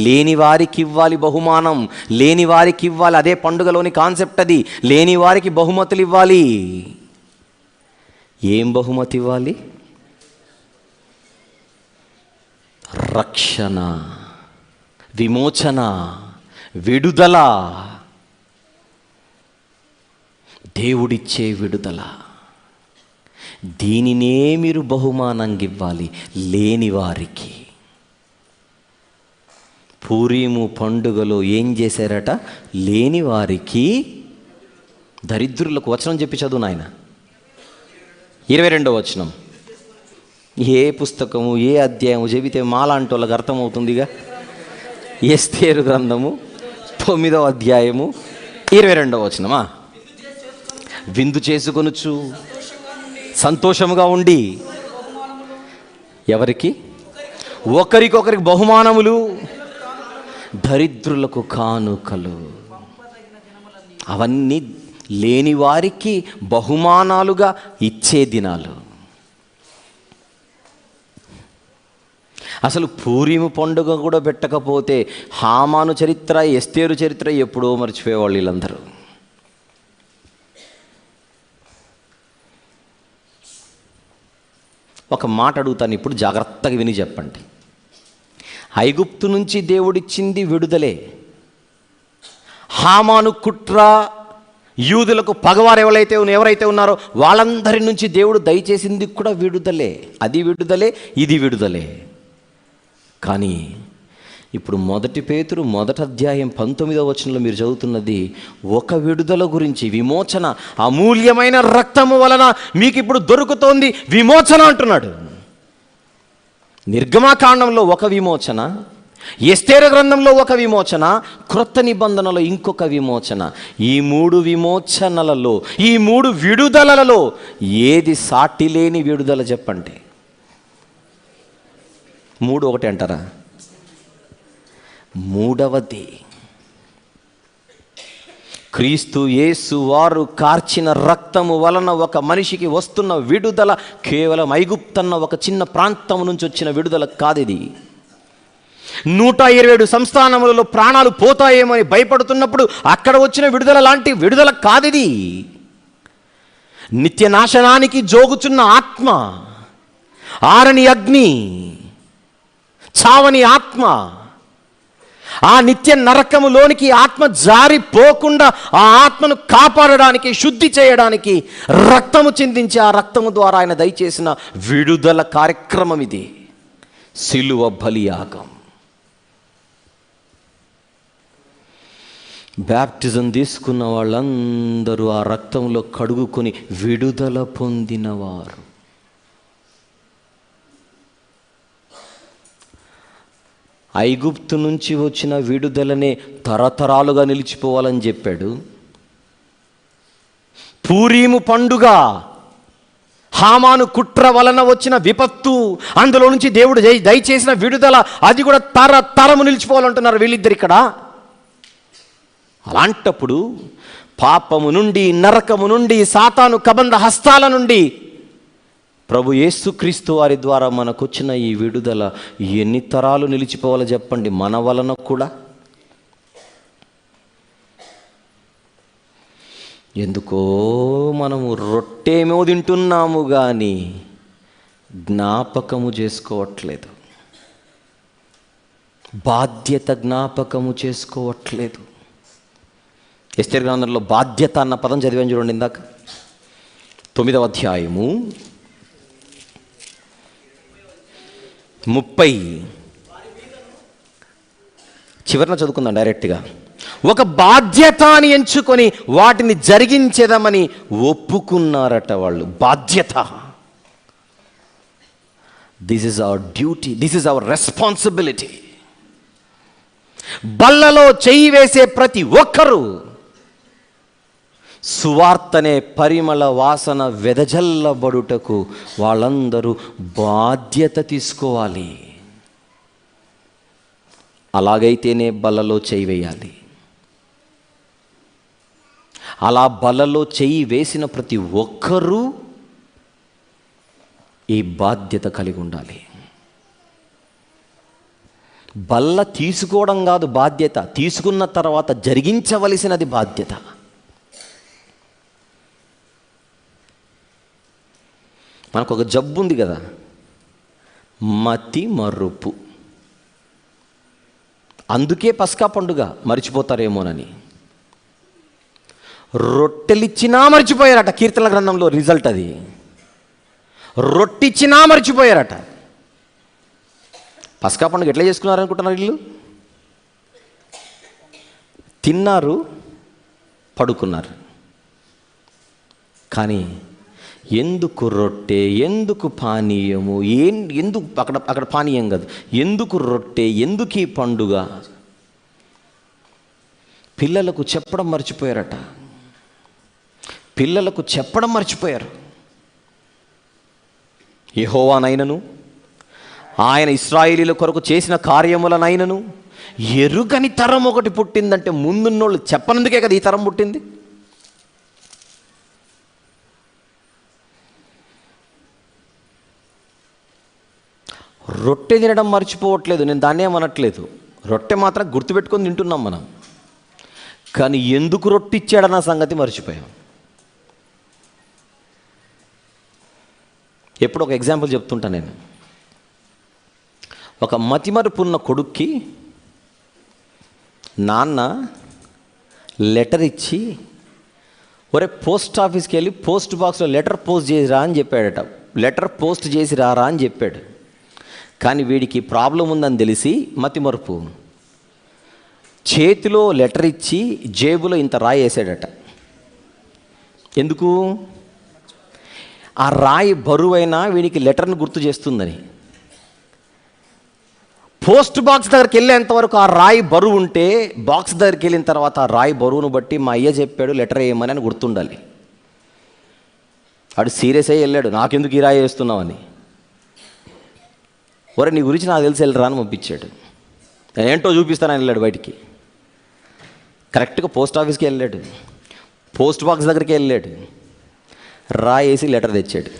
లేని వారికి ఇవ్వాలి బహుమానం, లేని వారికి ఇవ్వాలి. అదే పండుగలోని కాన్సెప్ట్ అది. లేని వారికి బహుమతులు ఇవ్వాలి. ఏం బహుమతి ఇవ్వాలి? రక్షణ, విమోచన, విడుదల. దేవుడిచ్చే విడుదల. దీనినే మీరు బహుమానంగా ఇవ్వాలి లేని వారికి. పూరీము పండుగలో ఏం చేశారట? లేని వారికి, దరిద్రులకు. వచనం చెప్పి చదువు నాయన. 22వ వచనం. ఏ పుస్తకము ఏ అధ్యాయము చెబితే మాలాంటి వాళ్ళకి అర్థమవుతుందిగా. ఎస్తేరు గ్రంథము 9వ అధ్యాయము 22వ వచనమా, విందు చేసుకొనుచు సంతోషముగా ఉండి ఎవరికి? ఒకరికొకరికి బహుమానములు, దరిద్రులకు కానుకలు. అవన్నీ లేని వారికి బహుమానాలుగా ఇచ్చే దినాలు. అసలు పూరీము పండుగ కూడా పెట్టకపోతే హామాను చరిత్ర, ఎస్తేరు చరిత్ర ఎప్పుడో మర్చిపోయేవాళ్ళు వీళ్ళందరూ. ఒక మాట అడుగుతాను ఇప్పుడు, జాగ్రత్తగా విని చెప్పండి. ఐగుప్తు నుంచి దేవుడిచ్చింది విడుదలే. హామాను కుట్ర, యూదులకు పగవారు ఎవరైతే ఉన్నారో వాళ్ళందరి నుంచి దేవుడు దయచేసింది కూడా విడుదలే. అది విడుదలే, ఇది విడుదలే. కానీ ఇప్పుడు 1 పేతురు 1వ అధ్యాయం 19వ వచనంలో మీరు చదువుతున్నది ఒక విడుదల గురించి, విమోచన. అమూల్యమైన రక్తము వలన మీకు ఇప్పుడు దొరుకుతోంది విమోచన అంటున్నాడు. నిర్గమాకాండంలో ఒక విమోచన, ఎస్తేరు గ్రంథంలో ఒక విమోచన, క్రొత్త నిబంధనలో ఇంకొక విమోచన. ఈ 3 విమోచనలలో, ఈ 3 విడుదలలో ఏది సాటి లేని విడుదల చెప్పండి? 3 ఒకటి అంటారా? మూడవది క్రీస్తు యేసు వారు కార్చిన రక్తము వలన ఒక మనిషికి వస్తున్న విడుదల కేవలం ఐగుప్తన్న ఒక చిన్న ప్రాంతం నుంచి వచ్చిన విడుదల కాదిది. 127 సంస్థానములలో ప్రాణాలు పోతాయేమో అని భయపడుతున్నప్పుడు అక్కడ వచ్చిన విడుదల లాంటి విడుదల కాదిది. నిత్య నాశనానికి జోగుచున్న ఆత్మ, ఆరని అగ్ని, చావని ఆత్మ, ఆ నిత్య నరకములోనికి ఆత్మ జారిపోకుండా ఆ ఆత్మను కాపాడడానికి, శుద్ధి చేయడానికి రక్తము చిందించి ఆ రక్తము ద్వారా ఆయన దయచేసిన విడుదల కార్యక్రమం ఇది. సిలువ బలియాగం. బ్యాప్టిజం తీసుకున్న వాళ్ళందరూ ఆ రక్తంలో కడుగుకొని విడుదల పొందినవారు. ఐగుప్తు నుంచి వచ్చిన విడుదలనే తరతరాలుగా నిలిచిపోవాలని చెప్పాడు. పూరీము పండుగ, హామాను కుట్ర వలన వచ్చిన విపత్తు, అందులో నుంచి దేవుడు దయచేసిన విడుదల, అది కూడా తరతరము నిలిచిపోవాలంటున్నారు వీళ్ళిద్దరు ఇక్కడ. అలాంటప్పుడు పాపము నుండి, నరకము నుండి, సాతాను కబంధ హస్తాల నుండి ప్రభు యేసుక్రీస్తు వారి ద్వారా మనకొచ్చిన ఈ విడుదల ఎన్ని తరాలు నిలిచిపోవాలో చెప్పండి? మన వలన కూడా. ఎందుకో మనము రొట్టేమో తింటున్నాము కానీ జ్ఞాపకము చేసుకోవట్లేదు, బాధ్యత జ్ఞాపకము చేసుకోవట్లేదు. ఎస్తేరు గ్రంథంలో బాధ్యత అన్న పదం చదివాను చూడండి ఇందాక, 9వ అధ్యాయము 30 చివరిన చదువుకుందాం డైరెక్ట్గా. ఒక బాధ్యత అని ఎంచుకొని వాటిని జరిగించేదామని ఒప్పుకున్నారట వాళ్ళు. బాధ్యత. This is our duty, this is our responsibility. బల్లలో చెయ్యి వేసే ప్రతి ఒక్కరూ సువార్తనే పరిమళ వాసన వెదజల్లబడుటకు వాళ్ళందరూ బాధ్యత తీసుకోవాలి. అలాగైతేనే బల్లలో చెయ్యి వేయాలి. అలా బల్లలో చెయ్యి వేసిన ప్రతి ఒక్కరూ ఈ బాధ్యత కలిగి ఉండాలి. బల్ల తీసుకోవడం కాదు బాధ్యత, తీసుకున్న తర్వాత జరిగించవలసినది బాధ్యత. మనకు ఒక జబ్బు ఉంది కదా, మతి మరుపు. అందుకే పస్కా పండుగ మర్చిపోతారేమోనని. రొట్టెలిచ్చినా మర్చిపోయారట, కీర్తన గ్రంథంలో రిజల్ట్ అది. రొట్టిచ్చినా మర్చిపోయారట. పస్కా పండుగ ఎట్లా చేసుకున్నారనుకుంటున్నారు వీళ్ళు? తిన్నారు, పడుకున్నారు. కానీ ఎందుకు రొట్టె, ఎందుకు పానీయము, ఎందుకు అక్కడ పానీయం కాదు, ఎందుకు రొట్టె, ఎందుకు ఈ పండుగ? పిల్లలకు చెప్పడం మర్చిపోయారట. పిల్లలకు చెప్పడం మర్చిపోయారు. యెహోవానైనను ఆయన ఇశ్రాయేలీయుల కొరకు చేసిన కార్యములనైనను ఎరుగని తరం ఒకటి పుట్టిందంటే ముందున్నోళ్ళు చెప్పనందుకే కదా ఈ తరం పుట్టింది. రొట్టె తినడం మర్చిపోవట్లేదు, నేను దాన్ని ఏమనట్లేదు. రొట్టె మాత్రం గుర్తుపెట్టుకొని తింటున్నాం మనం. కానీ ఎందుకు రొట్టె ఇచ్చాడన్న సంగతి మర్చిపోయాం. ఎప్పుడు ఒక ఎగ్జాంపుల్ చెప్తుంటా నేను. ఒక మతిమరుపున్న కొడుక్కి నాన్న లెటర్ ఇచ్చి, ఒరే పోస్ట్ ఆఫీస్కి వెళ్ళి పోస్ట్ బాక్స్లో లెటర్ పోస్ట్ చేసిరా అని చెప్పాడట. లెటర్ పోస్ట్ చేసి రారా అని చెప్పాడు. కానీ వీడికి ప్రాబ్లం ఉందని తెలిసి మతిమరుపు, చేతిలో లెటర్ ఇచ్చి జేబులో ఇంత రాయి వేసాడట. ఎందుకు? ఆ రాయి బరువైనా వీడికి లెటర్ని గుర్తు చేస్తుందని. పోస్ట్ బాక్స్ దగ్గరికి వెళ్ళేంత వరకు ఆ రాయి బరువు ఉంటే, బాక్స్ దగ్గరికి వెళ్ళిన తర్వాత ఆ రాయి బరువును బట్టి మా అయ్య చెప్పాడు లెటర్ వేయమని అని గుర్తుండాలి. వాడు సీరియస్ అయ్యి వెళ్ళాడు, నాకెందుకు ఈ రాయి వేస్తున్నావని. ఒరే నీ గురించి నాకు తెలిసి వెళ్ళరా అని పంపించాడు. నేను ఏంటో చూపిస్తానని వెళ్ళాడు బయటికి. కరెక్ట్గా పోస్ట్ ఆఫీస్కి వెళ్ళాడు, పోస్ట్ బాక్స్ దగ్గరికి వెళ్ళాడు, రాయేసి లెటర్ తెచ్చాడు.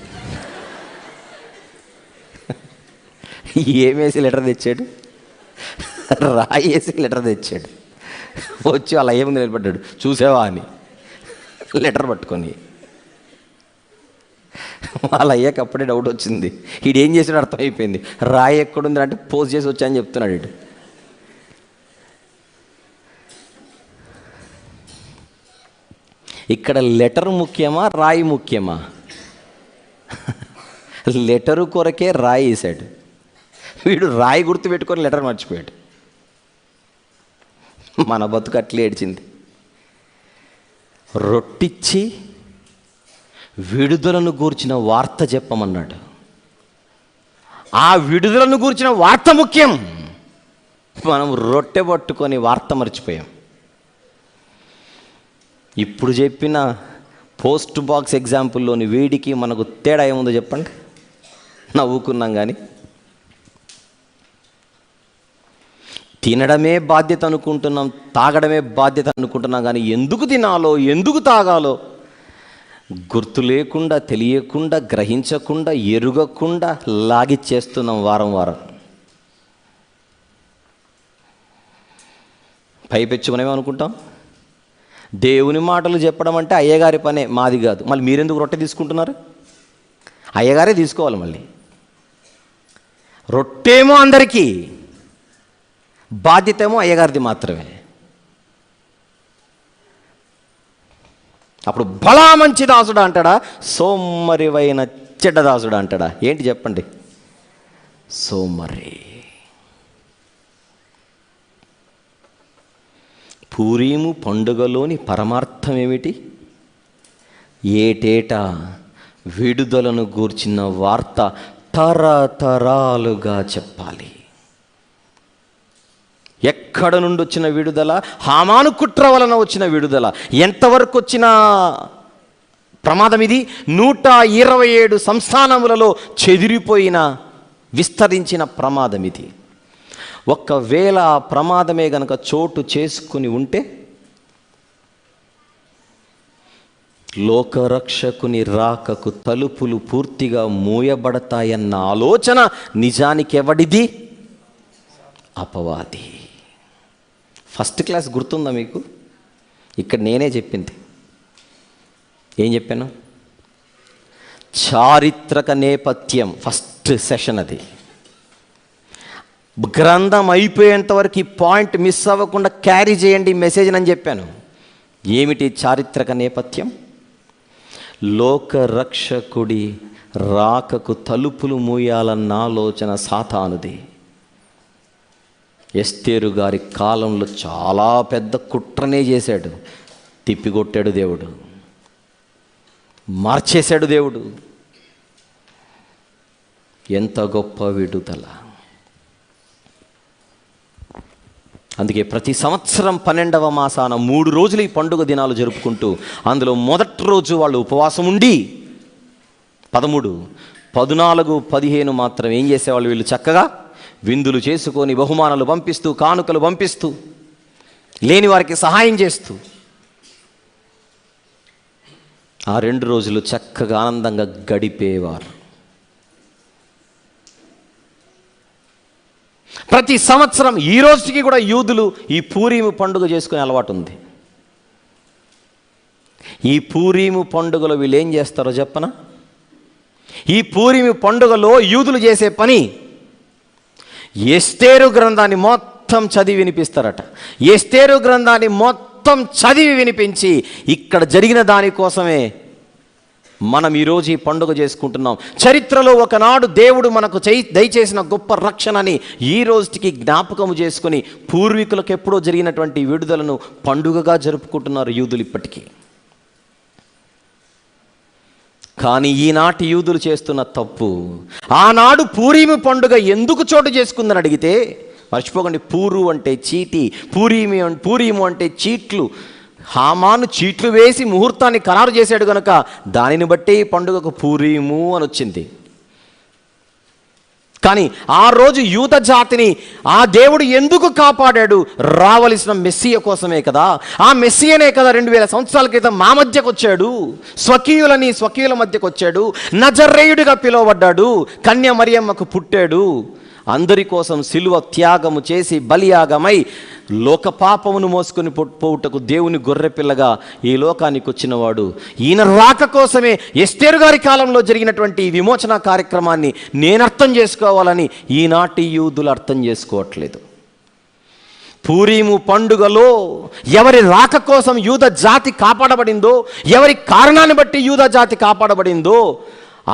ఏమేసి లెటర్ తెచ్చాడు? రాయేసి లెటర్ తెచ్చాడు. వచ్చి అలా ఏముంది నిలబడ్డాడు, చూసావా అని లెటర్ పట్టుకొని. వాళ్ళ అయ్యాక అప్పుడే డౌట్ వచ్చింది, ఈడేం చేసాడు అర్థమైపోయింది. రాయి ఎక్కడుంది అంటే పోస్ట్ చేసి వచ్చా అని చెప్తున్నాడు ఇటు. ఇక్కడ లెటర్ ముఖ్యమా, రాయి ముఖ్యమా? లెటరు కొరకే రాయి వేసాడు. వీడు రాయి గుర్తు పెట్టుకొని లెటర్ మర్చిపోయాడు. మన బతుకు అట్లే ఏడ్చింది. రొట్టిచ్చి విడుదలను గూర్చిన వార్త చెప్పమన్నాడు. ఆ విడుదలను గూర్చిన వార్త ముఖ్యం. మనం రొట్టె పట్టుకొని వార్త మర్చిపోయాం. ఇప్పుడు చెప్పిన పోస్ట్ బాక్స్ ఎగ్జాంపుల్లోని వీడికి మనకు తేడా ఏముందో చెప్పండి. నవ్వుకున్నాం కానీ తినడమే బాధ్యత అనుకుంటున్నాం, తాగడమే బాధ్యత అనుకుంటున్నాం. కానీ ఎందుకు తినాలో, ఎందుకు తాగాలో గుర్తు లేకుండా, తెలియకుండా, గ్రహించకుండా, ఎరుగకుండా లాగిచ్చేస్తున్నాం వారం వారం. పైపెచ్చుకునేమో అనుకుంటాం. దేవుని మాటలు చెప్పడం అంటే అయ్యగారి పనే, మాది కాదు. మళ్ళీ మీరెందుకు రొట్టె తీసుకుంటున్నారు? అయ్యగారే తీసుకోవాలి. మళ్ళీ రొట్టెమో అందరికీ, బాధ్యత ఏమో అయ్యగారిది మాత్రమే. అప్పుడు బలా మంచి దాసుడా అంటాడా, సోమరివైన చెడ్డదాసుడా అంటాడా? ఏంటి చెప్పండి? సోమరి. పూరీము పండుగలోని పరమార్థం ఏమిటి? ఏటేటా విడుదలను గూర్చిన వార్త తరతరాలుగా చెప్పాలి. ఎక్కడ నుండి వచ్చిన విడుదల? హామాను కుట్ర వలన వచ్చిన విడుదల. ఎంతవరకు వచ్చిన ప్రమాదం ఇది? 127 సంస్థానములలో చెదిరిపోయిన, విస్తరించిన ప్రమాదం ఇది. ఒక్కవేళ ఆ ప్రమాదమే గనక చోటు చేసుకుని ఉంటే లోకరక్షకుని రాకకు తలుపులు పూర్తిగా మూయబడతాయన్న ఆలోచన నిజానికి ఎవడిది? అపవాది. ఫస్ట్ క్లాస్ గుర్తుందా మీకు? ఇక్కడ నేనే చెప్పింది. ఏం చెప్పాను? చారిత్రక నేపథ్యం ఫస్ట్ సెషన్. అది గ్రంథం అయిపోయేంత వరకు ఈ పాయింట్ మిస్ అవ్వకుండా క్యారీ చేయండి ఈ మెసేజ్ అని చెప్పాను. ఏమిటి చారిత్రక నేపథ్యం? లోకరక్షకుడి రాకకు తలుపులు మూయాలన్న ఆలోచన సాతానుది. ఎస్తేరు గారి కాలంలో చాలా పెద్ద కుట్రనే చేశాడు, తిప్పికొట్టాడు దేవుడు. మార్చేశాడు దేవుడు. ఎంత గొప్ప విడుదల! అందుకే ప్రతి సంవత్సరం 12వ మాసాన 3 రోజులు ఈ పండుగ దినాలు జరుపుకుంటూ, అందులో మొదటి రోజు వాళ్ళు ఉపవాసం ఉండి 13, 14, 15 మాత్రం ఏం చేసేవాళ్ళు? వీళ్ళు చక్కగా విందులు చేసుకొని బహుమానాలు పంపిస్తూ, కానుకలు పంపిస్తూ, లేని వారికి సహాయం చేస్తూ ఆ 2 రోజులు చక్కగా ఆనందంగా గడిపేవారు. ప్రతి సంవత్సరం ఈ రోజుకి కూడా యూదులు ఈ పూరీము పండుగ చేసుకునే అలవాటు ఉంది. ఈ పూరీము పండుగలో వీళ్ళు ఏం చేస్తారో చెప్పనా? ఈ పూరీము పండుగలో యూదులు చేసే పని, ఎస్తేరు గ్రంథాన్ని మొత్తం చదివి వినిపిస్తారట. ఎస్తేరు గ్రంథాన్ని మొత్తం చదివి వినిపించి, ఇక్కడ జరిగిన దానికోసమే మనం ఈరోజు ఈ పండుగ చేసుకుంటున్నాం. చరిత్రలో ఒకనాడు దేవుడు మనకు దయచేసిన గొప్ప రక్షణని ఈ రోజుకి జ్ఞాపకము చేసుకుని, పూర్వీకులకు ఎప్పుడో జరిగినటువంటి విడుదలను పండుగగా జరుపుకుంటున్నారు యూదులు ఇప్పటికీ. కానీ ఈనాటి యూదులు చేస్తున్న తప్పు, ఆనాడు పూరీము పండుగ ఎందుకు చోటు చేసుకుందని అడిగితే, మర్చిపోకండి, పూరు అంటే చీటి, పూరీము అంటే చీట్లు. హామాను చీట్లు వేసి ముహూర్తాన్ని ఖరారు చేశాడు కనుక దానిని బట్టి ఈ పండుగకు పూరీము అని వచ్చింది. కానీ ఆ రోజు యూద జాతిని ఆ దేవుడు ఎందుకు కాపాడాడు? రావలసిన మెస్సియ కోసమే కదా. ఆ మెస్సియనే కదా 2000 సంవత్సరాల క్రితం మా మధ్యకు వచ్చాడు, స్వకీయుల మధ్యకు వచ్చాడు, నజరేయుడిగా పిలువబడ్డాడు, కన్య మరియమ్మకు పుట్టాడు, అందరి కోసం సిలువ త్యాగము చేసి బలియాగమై లోక పాపమును మోసుకొని పోవుటకు దేవుని గొర్రెపిల్లగా ఈ లోకానికి వచ్చినవాడు. ఈయన రాక కోసమే ఎస్తేరు గారి కాలంలో జరిగినటువంటి విమోచన కార్యక్రమాన్ని నేను అర్థం చేసుకోవాలని ఈనాటి యూదులు అర్థం చేసుకోవట్లేదు. పూరీము పండుగలో ఎవరి రాక కోసం యూద జాతి కాపాడబడిందో, ఎవరి కారణాన్ని బట్టి యూద జాతి కాపాడబడిందో,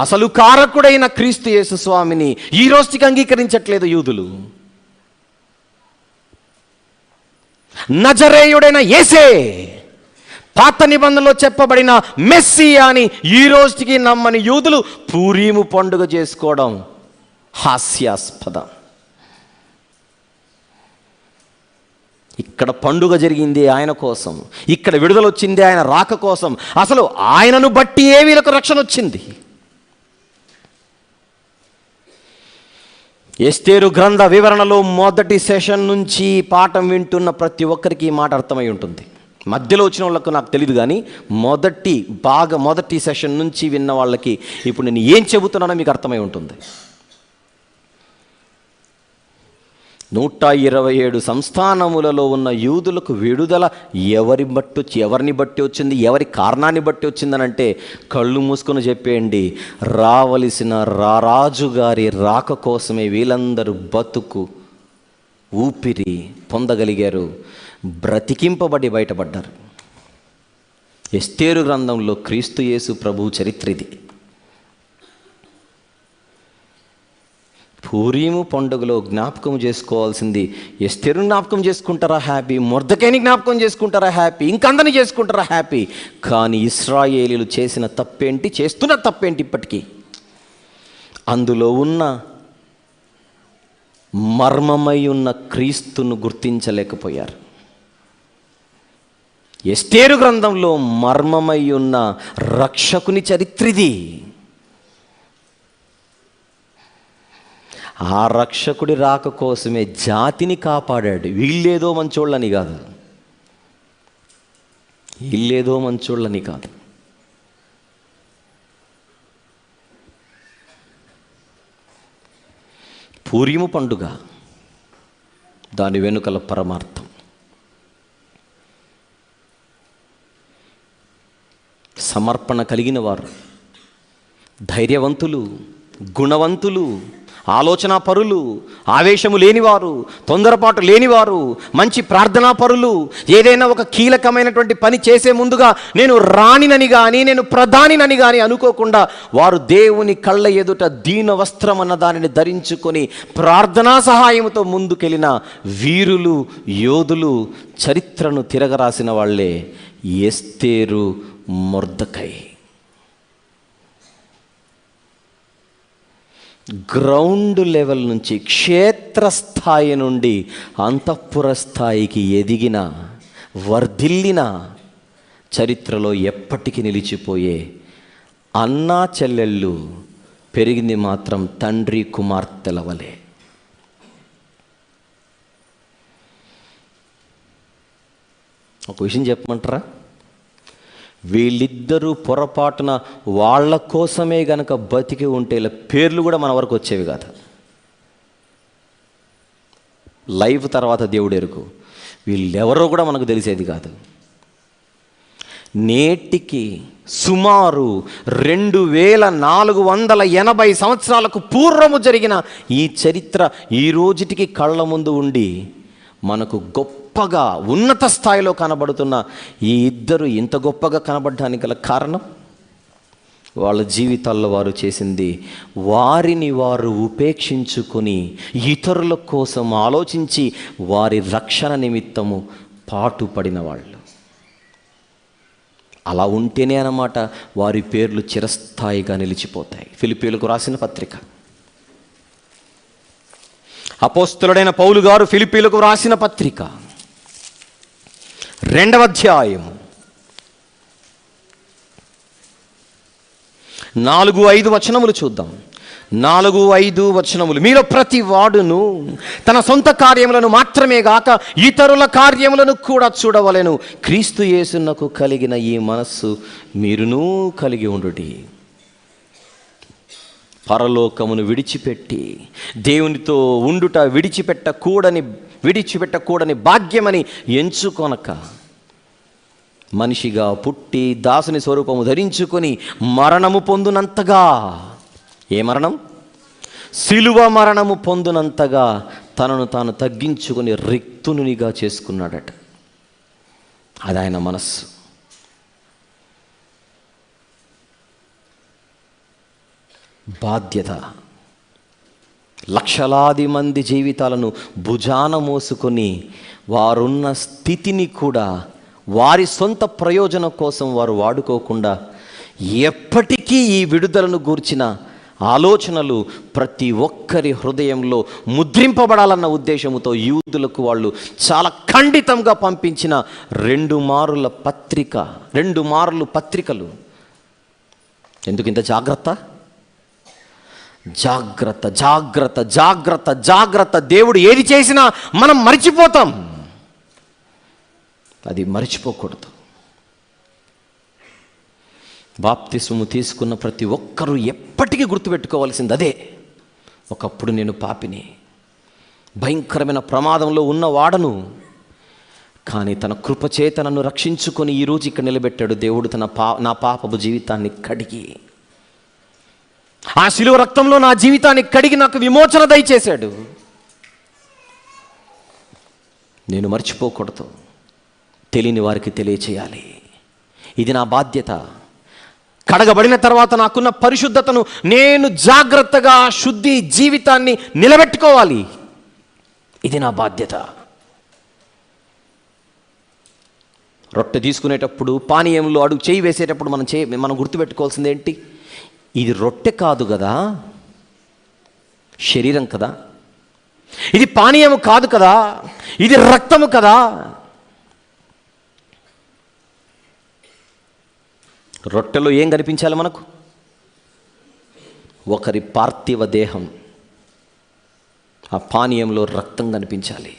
అసలు కారకుడైన క్రీస్తు యేసు స్వామిని ఈ రోజుకి అంగీకరించట్లేదు యూదులు. నజరేయుడైన యేసే, పాత నిబంధనలో చెప్పబడిన మెస్సియా అని ఈ రోజుకి నమ్మని యూదులు పూరీము పండుగ చేసుకోవడం హాస్యాస్పదం. ఇక్కడ పండుగ జరిగింది ఆయన కోసం, ఇక్కడ విడుదల వచ్చింది ఆయన రాక కోసం. అసలు ఆయనను బట్టి ఏ వీళ్ళకు రక్షణ వచ్చింది? ఎస్తేరు గ్రంథ వివరణలో మొదటి సెషన్ నుంచి పాఠం వింటున్న ప్రతి ఒక్కరికి ఈ మాట అర్థమై ఉంటుంది. మధ్యలో వచ్చిన వాళ్ళకు నాకు తెలియదు, కానీ మొదటి సెషన్ నుంచి విన్న వాళ్ళకి ఇప్పుడు నేను ఏం చెబుతున్నానో మీకు అర్థమై ఉంటుంది. 127 సంస్థానములలో ఉన్న యూదులకు విడుదల ఎవరిని బట్టి వచ్చింది, ఎవరి కారణాన్ని బట్టి వచ్చిందనంటే, కళ్ళు మూసుకొని చెప్పేయండి, రావలసిన రారాజు గారి రాక కోసమే వీళ్ళందరూ బతుకు ఊపిరి పొందగలిగారు, బ్రతికింపబడి బయటపడ్డారు. ఎస్తేరు గ్రంథంలో క్రీస్తు యేసు ప్రభు చరిత్ర ఇది. పూరీము పండుగలో జ్ఞాపకం చేసుకోవాల్సింది, ఎస్తేరుని జ్ఞాపకం చేసుకుంటారా హ్యాపీ, మొర్దెకైని జ్ఞాపకం చేసుకుంటారా హ్యాపీ, ఇంకందరినీ చేసుకుంటారా హ్యాపీ. కానీ ఇశ్రాయేలీలు చేసిన తప్పేంటి, చేస్తున్న తప్పేంటి? ఇప్పటికీ అందులో ఉన్న మర్మమై ఉన్న క్రీస్తును గుర్తించలేకపోయారు. ఎస్తేరు గ్రంథంలో మర్మమై ఉన్న రక్షకుని చరిత్రిది. ఆ రక్షకుడి రాక కోసమే జాతిని కాపాడాడు. వీళ్ళేదో మంచోళ్ళని కాదు, పూరీము పండుగ, దాని వెనుకల పరమార్థం. సమర్పణ కలిగిన వారు, ధైర్యవంతులు, గుణవంతులు, ఆలోచనా పరులు, ఆవేశము లేనివారు, తొందరపాటు లేనివారు, మంచి ప్రార్థనా పరులు, ఏదైనా ఒక కీలకమైనటువంటి పని చేసే ముందుగా నేను రాణినని కానీ నేను ప్రధానినని కానీ అనుకోకుండా వారు దేవుని కళ్ళ ఎదుట దీన వస్త్రం అన్న దానిని ధరించుకొని ప్రార్థనా సహాయంతో ముందుకెళ్ళిన వీరులు, యోధులు, చరిత్రను తిరగరాసిన వాళ్ళే ఎస్తేరు, మొర్దెకై. గ్రౌండ్ లెవెల్ నుంచి, క్షేత్రస్థాయి నుండి అంతఃపుర స్థాయికి ఎదిగిన, వర్ధిల్లిన, చరిత్రలో ఎప్పటికీ నిలిచిపోయే అన్నా చెల్లెళ్ళు పెరిగింది మాత్రం తండ్రి కుమార్తెల వలె. ఒక విషయం చెప్పమంటారా? వీళ్ళిద్దరూ పొరపాటున వాళ్ళ కోసమే గనక బతికి ఉంటే ఇలా పేర్లు కూడా మన వరకు వచ్చేవి కాదు. లైఫ్ తర్వాత దేవుడు ఎరుకు, వీళ్ళెవరో కూడా మనకు తెలిసేది కాదు. నేటికి సుమారు 2480 సంవత్సరాలకు పూర్వము జరిగిన ఈ చరిత్ర ఈ రోజుటికి కళ్ళ ముందు ఉండి మనకు గొప్పగా ఉన్నత స్థాయిలో కనబడుతున్న ఈ ఇద్దరు ఇంత గొప్పగా కనబడడానికి గల కారణం వాళ్ళ జీవితాల్లో వారు చేసింది, వారిని వారు ఉపేక్షించుకొని ఇతరుల కోసం ఆలోచించి వారి రక్షణ నిమిత్తము పాటుపడిన వాళ్ళు. అలా ఉంటేనే అన్నమాట వారి పేర్లు చిరస్థాయిగా నిలిచిపోతాయి. ఫిలిప్పీయులకు రాసిన పత్రిక, అపోస్తలుడైన పౌలు గారు ఫిలిప్పీయులకు రాసిన పత్రిక 2వ అధ్యాయము 4-5 వచనములు చూద్దాం. 4-5 వచనములు. మీలో ప్రతి వాడును తన సొంత కార్యములను మాత్రమే గాక ఇతరుల కార్యములను కూడా చూడవలెను. క్రీస్తు యేసునకు కలిగిన ఈ మనస్సు మీరునూ కలిగి ఉండుడి. పరలోకమును విడిచిపెట్టి దేవునితో ఉండుట విడిచిపెట్టకూడని భాగ్యమని ఎంచుకొనక, మనిషిగా పుట్టి దాసుని స్వరూపము ధరించుకొని మరణము పొందునంతగా, ఏ మరణం? సిలువ మరణము పొందునంతగా తనను తాను తగ్గించుకొని రిక్తునిగా చేసుకున్నాడట. అది ఆయన మనస్సు. బాధ్యత. లక్షలాది మంది జీవితాలను భుజాన మోసుకొని వారున్న స్థితిని కూడా వారి సొంత ప్రయోజనం కోసం వారు వాడుకోకుండా ఎప్పటికీ ఈ విడుదలను గూర్చిన ఆలోచనలు ప్రతి ఒక్కరి హృదయంలో ముద్రింపబడాలన్న ఉద్దేశంతో యూదులకు వాళ్ళు చాలా ఖండితంగా పంపించిన 2 మార్లు పత్రికలు. ఎందుకు ఇంత జాగ్రత్త? జాగ్రత్త, జాగ్రత్త, జాగ్రత్త, జాగ్రత్త. దేవుడు ఏది చేసినా మనం మర్చిపోతాం. అది మర్చిపోకూడదు. బాప్తిస్మము తీసుకున్న ప్రతి ఒక్కరూ ఎప్పటికీ గుర్తుపెట్టుకోవాల్సింది అదే. ఒకప్పుడు నేను పాపిని, భయంకరమైన ప్రమాదంలో ఉన్నవాడను, కానీ తన కృపచేత నన్ను రక్షించుకొని ఈరోజు ఇక్కడ నిలబెట్టాడు దేవుడు. నా పాపపు జీవితాన్ని కడిగి, ఆ శిలువ రక్తంలో నా జీవితాన్ని కడిగి నాకు విమోచన దయచేశాడు. నేను మర్చిపోకూడదు. తెలియని వారికి తెలియచేయాలి. ఇది నా బాధ్యత. కడగబడిన తర్వాత నాకున్న పరిశుద్ధతను నేను జాగ్రత్తగా శుద్ధి జీవితాన్ని నిలబెట్టుకోవాలి. ఇది నా బాధ్యత. రొట్టె తీసుకునేటప్పుడు, పానీయంలో అడుగు చేయి వేసేటప్పుడు మనం గుర్తుపెట్టుకోవాల్సింది ఏంటి? ఇది రొట్టె కాదు కదా, శరీరం కదా. ఇది పానీయము కాదు కదా, ఇది రక్తము కదా. రొట్టెలో ఏం కనిపించాలి మనకు? ఒకరి పార్థివ దేహం. ఆ పానీయంలో రక్తం కనిపించాలి.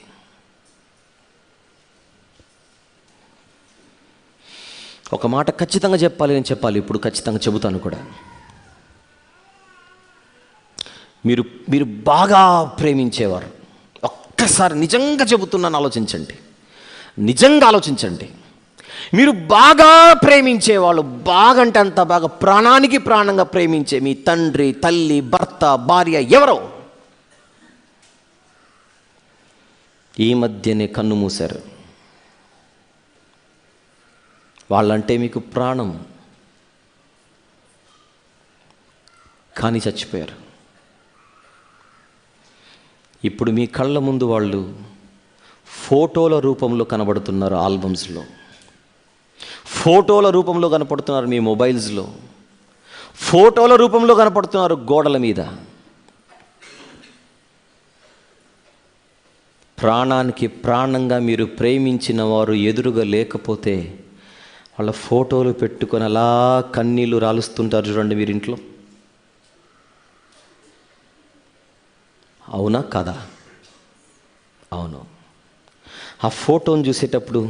ఒక మాట ఖచ్చితంగా నేను చెప్పాలి. ఇప్పుడు ఖచ్చితంగా చెబుతాను కూడా. మీరు బాగా ప్రేమించేవారు, ఒక్కసారి నిజంగా చెబుతున్నాను, నిజంగా ఆలోచించండి. మీరు బాగా ప్రేమించేవాళ్ళు, బాగా అంటే అంత బాగా ప్రాణానికి ప్రాణంగా ప్రేమించే మీ తండ్రి, తల్లి, భర్త, భార్య ఎవరో ఈ మధ్యనే కన్ను మూశారు. వాళ్ళంటే మీకు ప్రాణం, కానీ చచ్చిపోయారు. ఇప్పుడు మీ కళ్ళ ముందు వాళ్ళు ఫోటోల రూపంలో కనబడుతున్నారు. ఆల్బమ్స్లో ఫోటోల రూపంలో కనపడుతున్నారు. మీ మొబైల్స్లో ఫోటోల రూపంలో కనపడుతున్నారు. గోడల మీద ప్రాణానికి ప్రాణంగా మీరు ప్రేమించిన వారు ఎదురుగా లేకపోతే వాళ్ళ ఫోటోలు పెట్టుకొని అలా కన్నీళ్ళు రాలుస్తుంటారు చూడండి మీరు ఇంట్లో. అవునా కాదా? అవును. ఆ ఫోటోను చూసేటప్పుడు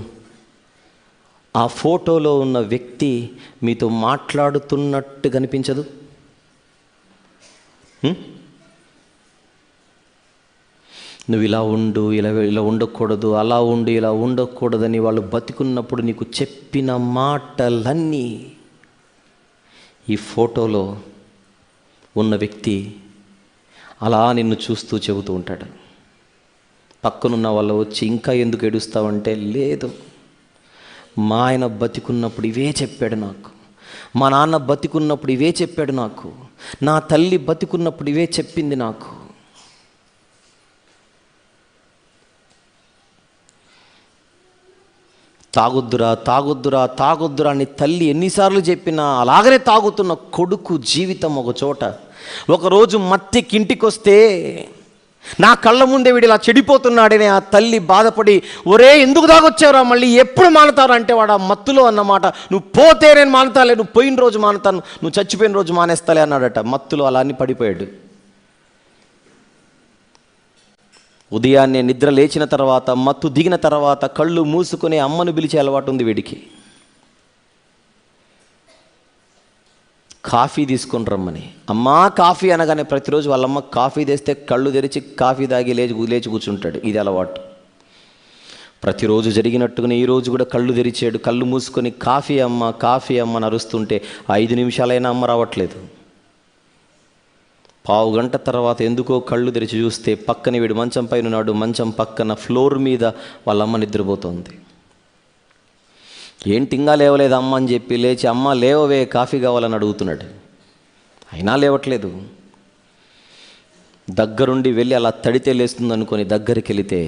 ఆ ఫోటోలో ఉన్న వ్యక్తి మీతో మాట్లాడుతున్నట్టు కనిపించదు? నువ్వు ఇలా ఉండు, ఇలా ఉండకూడదు, అలా ఉండు, ఇలా ఉండకూడదని వాళ్ళు బతికున్నప్పుడు నీకు చెప్పిన మాటలన్నీ ఈ ఫోటోలో ఉన్న వ్యక్తి అలా నిన్ను చూస్తూ చెబుతూ ఉంటాడు. పక్కనున్న వాళ్ళు వచ్చి ఇంకా ఎందుకు ఏడుస్తావంటే, లేదు, మా ఆయన బతికున్నప్పుడు ఇవే చెప్పాడు నాకు, మా నాన్న బతికున్నప్పుడు ఇవే చెప్పాడు నాకు, నా తల్లి బతికున్నప్పుడు ఇవే చెప్పింది నాకు. తాగొద్దురా తాగొద్దురా తాగొద్దురా అని తల్లి ఎన్నిసార్లు చెప్పినా అలాగనే తాగుతున్న కొడుకు జీవితం ఒక చోట. ఒకరోజు మత్తికింటికి వస్తే నా కళ్ళ ముందే వీడు ఇలా చెడిపోతున్నాడని ఆ తల్లి బాధపడి, ఒరే ఎందుకు తాగొచ్చావురా, మళ్ళీ ఎప్పుడు మానతారు అంటే వాడు ఆ మత్తులో అన్నమాట, నువ్వు పోతే నేను మానతాలే, నువ్వు పోయిన రోజు మానతాను, నువ్వు చచ్చిపోయిన రోజు మానేస్తాలే అన్నాడట. మత్తులో అలా అని పడిపోయాడు. ఉదయాన్నే నిద్ర లేచిన తర్వాత, మత్తు దిగిన తర్వాత కళ్ళు మూసుకొని అమ్మను పిలిచే అలవాటు ఉంది వీడికి. కాఫీ తీసుకొని రమ్మని, అమ్మా కాఫీ అనగానే ప్రతిరోజు వాళ్ళమ్మ కాఫీ తెస్తే కళ్ళు తెరిచి కాఫీ తాగి లేచి కూర్చుంటాడు. ఇది అలవాటు. ప్రతిరోజు జరిగినట్టుగానే ఈరోజు కూడా కళ్ళు తెరిచాడు. కళ్ళు మూసుకొని కాఫీ అమ్మ అని అరుస్తుంటే 5 నిమిషాలైనా అమ్మ రావట్లేదు. పావు గంట తర్వాత ఎందుకో కళ్ళు తెరిచి చూస్తే పక్కన వీడు మంచం పైన ఉన్నాడు. మంచం పక్కన ఫ్లోర్ మీద వాళ్ళమ్మ నిద్రపోతుంది. ఏంటి ఇంకా లేవలేదు అమ్మ అని చెప్పి లేచి, అమ్మ లేవవే కాఫీ కావాలని అడుగుతున్నాడు. అయినా లేవట్లేదు. దగ్గరుండి వెళ్ళి అలా తడితే లేస్తుంది అనుకొని దగ్గరికి వెళితే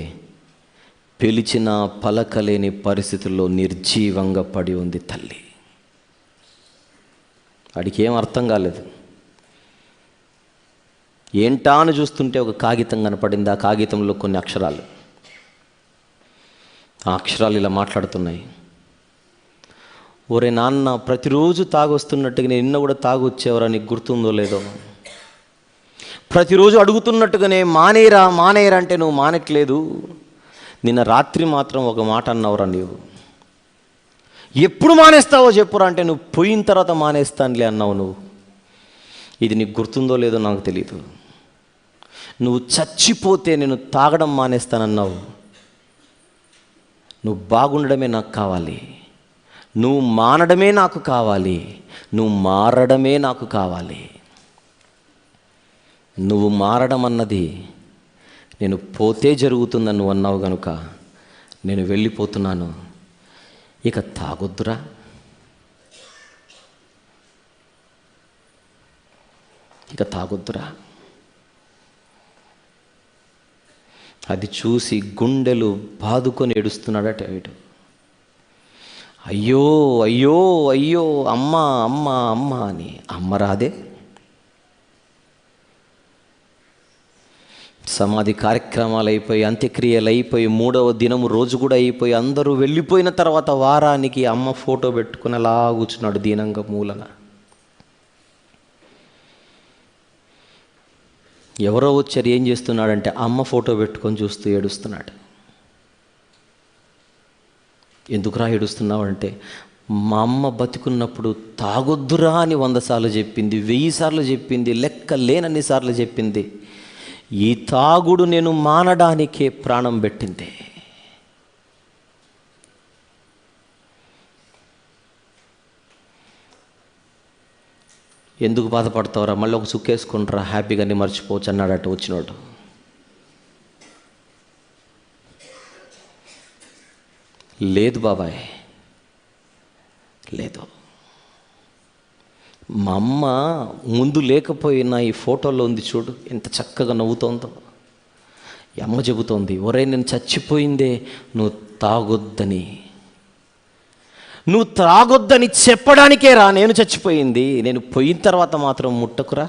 పిలిచిన పలకలేని పరిస్థితుల్లో నిర్జీవంగా పడి ఉంది తల్లి. వాడికి ఏం అర్థం కాలేదు. ఏంటా అని చూస్తుంటే ఒక కాగితం కనపడింది. ఆ కాగితంలో కొన్ని అక్షరాలు. ఆ అక్షరాలు ఇలా మాట్లాడుతున్నాయి. ఒరే నాన్న, ప్రతిరోజు తాగొస్తున్నట్టుగా నేను నిన్న కూడా తాగొచ్చేవరా, నీకు గుర్తుందో లేదో? ప్రతిరోజు అడుగుతున్నట్టుగానే మానేరా అంటే నువ్వు మానట్లేదు. నిన్న రాత్రి మాత్రం ఒక మాట అన్నావురా నీవు. ఎప్పుడు మానేస్తావో చెప్పురా అంటే, నువ్వు పోయిన తర్వాత మానేస్తానులే అన్నావు నువ్వు. ఇది నీకు గుర్తుందో లేదో నాకు తెలియదు. నువ్వు చచ్చిపోతే నేను తాగడం మానేస్తానన్నావు. నువ్వు బాగుండడమే నాకు కావాలి, నువ్వు మానడమే నాకు కావాలి, నువ్వు మారడమే నాకు కావాలి. నువ్వు మారడం అన్నది నేను పోతే జరుగుతుందని నువ్వు అన్నావు కనుక నేను వెళ్ళిపోతున్నాను. ఇక తాగొద్దురా. ఇక తాగొద్దురా. అది చూసి గుండెలు బాదుకొని ఏడుస్తున్నాడట వీడు. అయ్యో అయ్యో అయ్యో అమ్మ అమ్మ అమ్మ అని. అమ్మ రాదే. సమాధి కార్యక్రమాలు అయిపోయి, అంత్యక్రియలు అయిపోయి, 3వ దినము రోజు కూడా అయిపోయి, అందరూ వెళ్ళిపోయిన తర్వాత వారానికి అమ్మ ఫోటో పెట్టుకుని అలా కూర్చున్నాడు దీనంగా మూలన. ఎవరో వచ్చారు, ఏం చేస్తున్నాడంటే అమ్మ ఫోటో పెట్టుకొని చూస్తూ ఏడుస్తున్నాడు. ఎందుకురా ఏడుస్తున్నావు అంటే, మా అమ్మ బతికున్నప్పుడు తాగొద్దురా అని 100 సార్లు చెప్పింది, 1000 సార్లు చెప్పింది, లెక్క లేనన్ని సార్లు చెప్పింది. ఈ తాగుడు నేను మానడానికే ప్రాణం పెట్టింది. ఎందుకు బాధపడతావురా, మళ్ళీ ఒక సుక్కేసుకుంటారా, హ్యాపీగానే మర్చిపోవచ్చు అన్నాడట వచ్చినోడు. లేదు బాబాయ్, లేదు. మా అమ్మ ముందు లేకపోయినా ఈ ఫోటోలో ఉంది చూడు, ఎంత చక్కగా నవ్వుతోందో. ఈ అమ్మ చెబుతోంది, ఒరే నేను చచ్చిపోయిందే నువ్వు తాగొద్దని, నువ్వు త్రాగొద్దని చెప్పడానికే రా నేను చచ్చిపోయింది. నేను పోయిన తర్వాత మాత్రం ముట్టకురా.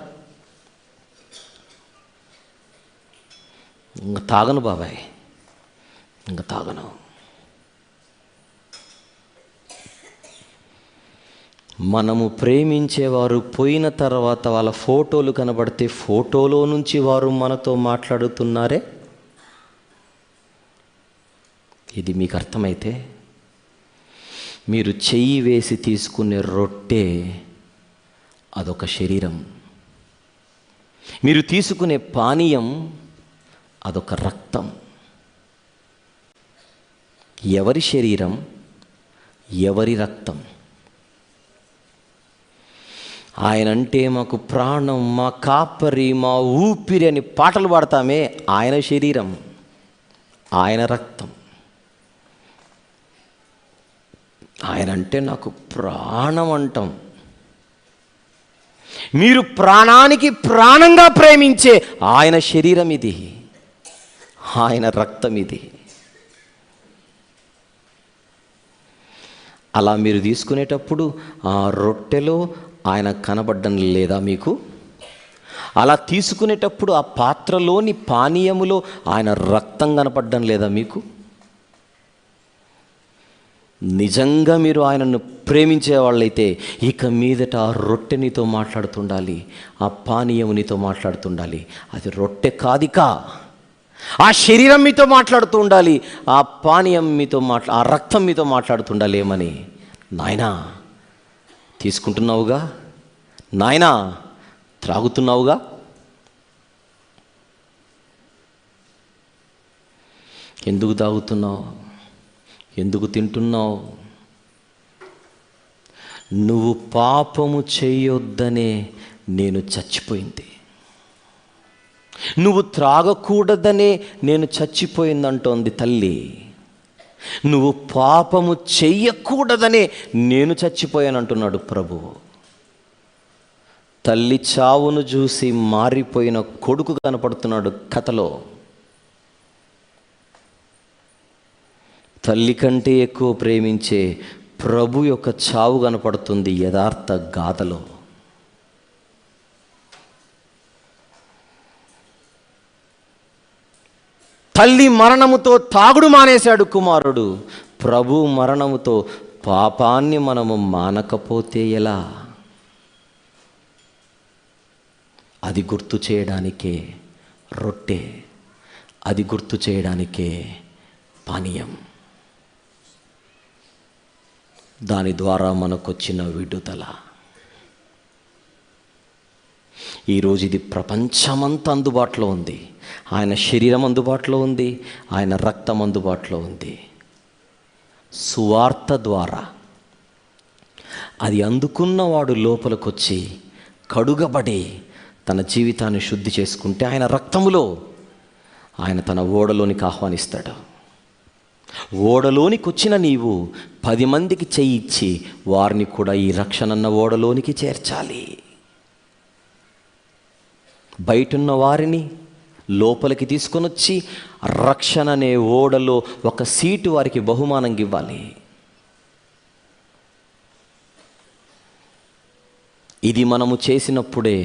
ఇంకా తాగను బాబాయ్, ఇంకా తాగను. మనము ప్రేమించేవారు పోయిన తర్వాత వాళ్ళ ఫోటోలు కనబడితే ఫోటోలో నుంచి వారు మనతో మాట్లాడుతున్నారే, ఇది మీకు అర్థమైతే మీరు చెయ్యి వేసి తీసుకునే రొట్టె అదొక శరీరం, మీరు తీసుకునే పానీయం అదొక రక్తం. ఎవరి శరీరం, ఎవరి రక్తం? ఆయన అంటే మాకు ప్రాణం, మా కాపరి, మా ఊపిరి అని పాటలు పాడతామే, ఆయన శరీరం, ఆయన రక్తం. ఆయన అంటే నాకు ప్రాణం అంటాం. మీరు ప్రాణానికి ప్రాణంగా ప్రేమించే ఆయన శరీరం ఇది, ఆయన రక్తం ఇది. అలా మీరు తీసుకునేటప్పుడు ఆ రొట్టెలో ఆయన కనబడ్డం లేదా మీకు? అలా తీసుకునేటప్పుడు ఆ పాత్రలోని పానీయములో ఆయన రక్తం కనపడడం లేదా మీకు? నిజంగా మీరు ఆయనను ప్రేమించే వాళ్ళైతే ఇక మీదట ఆ రొట్టె నీతో మాట్లాడుతుండాలి, ఆ పానీయం నీతో మాట్లాడుతుండాలి. అది రొట్టె కాదిక, ఆ శరీరం మీతో మాట్లాడుతూ ఉండాలి, ఆ పానీయం మీతో ఆ రక్తం మీతో మాట్లాడుతుండాలి. ఏమని? నాయనా తీసుకుంటున్నావుగా, నాయనా త్రాగుతున్నావుగా. ఎందుకు తాగుతున్నావు? ఎందుకు తింటున్నావు? నువ్వు పాపము చేయొద్దనే నేను చచ్చిపోయింది, నువ్వు త్రాగకూడదనే నేను చచ్చిపోయిందంటోంది తల్లి. నువ్వు పాపము చెయ్యకూడదనే నేను చచ్చిపోయానంటున్నాడు ప్రభువు. తల్లి చావును చూసి మారిపోయిన కొడుకు కనపడుతున్నాడు కథలో. తల్లి కంటే ఎక్కువ ప్రేమించే ప్రభు యొక్క చావు కనపడుతుంది యథార్థ గాథలో. తల్లి మరణముతో తాగుడు మానేశాడు కుమారుడు. ప్రభు మరణముతో పాపాన్ని మనము మానకపోతే ఎలా? అది గుర్తు చేయడానికే రొట్టె, అది గుర్తు చేయడానికే పానీయం. దాని ద్వారా మనకొచ్చిన విడుదల. ఈరోజు ఇది ప్రపంచమంతా అందుబాటులో ఉంది. ఆయన శరీరం అందుబాటులో ఉంది, ఆయన రక్తం అందుబాటులో ఉంది. సువార్త ద్వారా అది అందుకున్నవాడు లోపలికొచ్చి కడుగబడి తన జీవితాన్ని శుద్ధి చేసుకుంటే ఆయన రక్తములో ఆయన తన ఓడలోనికి ఆహ్వానిస్తాడు. ఓడలోనికి వచ్చిన నీవు 10 మందికి చెయ్యిచ్చి వారిని కూడా ఈ రక్షణన్న ఓడలోనికి చేర్చాలి. బయటున్న వారిని లోపలికి తీసుకొని వచ్చి రక్షణ అనే ఓడలో ఒక సీటు వారికి బహుమానంగా ఇవ్వాలి. ఇది మనము చేసినప్పుడే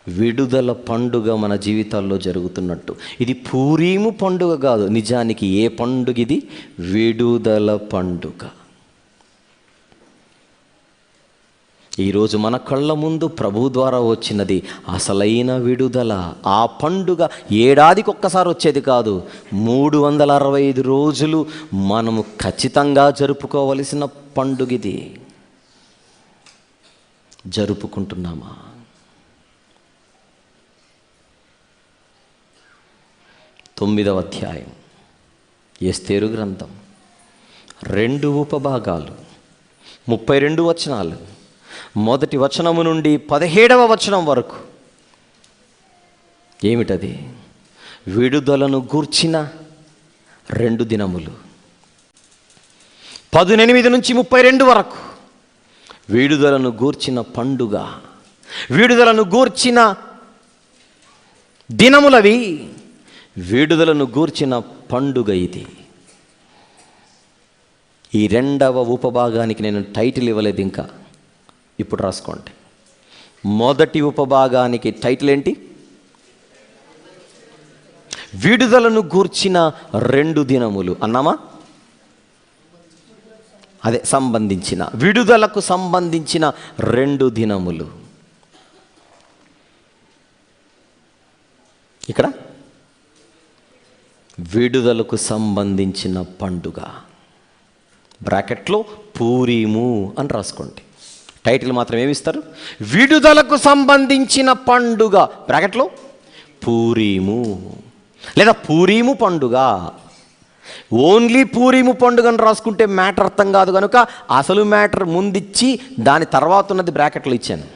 విడుదల పండుగ మన జీవితాల్లో జరుగుతున్నట్టు. ఇది పూరీము పండుగ కాదు, నిజానికి ఏ పండుగ ఇది? విడుదల పండుగ. ఈరోజు మన కళ్ళ ముందు ప్రభు ద్వారా వచ్చినది అసలైన విడుదల. ఆ పండుగ ఏడాదికి ఒక్కసారి వచ్చేది కాదు, 365 రోజులు మనము ఖచ్చితంగా జరుపుకోవలసిన పండుగ ఇది. జరుపుకుంటున్నామా? తొమ్మిదవ అధ్యాయం ఎస్తేరు గ్రంథం, 2 ఉపభాగాలు, 32 వచనాలు. మొదటి వచనము నుండి 17వ వచనం వరకు ఏమిటది? విడుదలను గూర్చిన 2 దినములు. 18 నుంచి 32 వరకు విడుదలను గూర్చిన పండుగ, విడుదలను గూర్చిన దినములవి, విడుదలను గూర్చిన పండుగ ఇది. ఈ 2వ ఉపభాగానికి నేను టైటిల్ ఇవ్వలేదు ఇంకా, ఇప్పుడు రాసుకోండి. మొదటి ఉపభాగానికి టైటిల్ ఏంటి? విడుదలను గూర్చిన 2 దినములు అన్నామా? అదే సంబంధించిన, విడుదలకు సంబంధించిన 2 దినములు. ఇక్కడ విడుదలకు సంబంధించిన పండుగ, బ్రాకెట్లో పూరీము అని రాసుకోండి. టైటిల్ మాత్రం ఏమిస్తారు? విడుదలకు సంబంధించిన పండుగ, బ్రాకెట్లో పూరీము లేదా పూరీము పండుగ. ఓన్లీ పూరీము పండుగ అని రాసుకుంటే మ్యాటర్ అర్థం కాదు కనుక అసలు మ్యాటర్ ముందిచ్చి దాని తర్వాత ఉన్నది బ్రాకెట్లో ఇచ్చాను.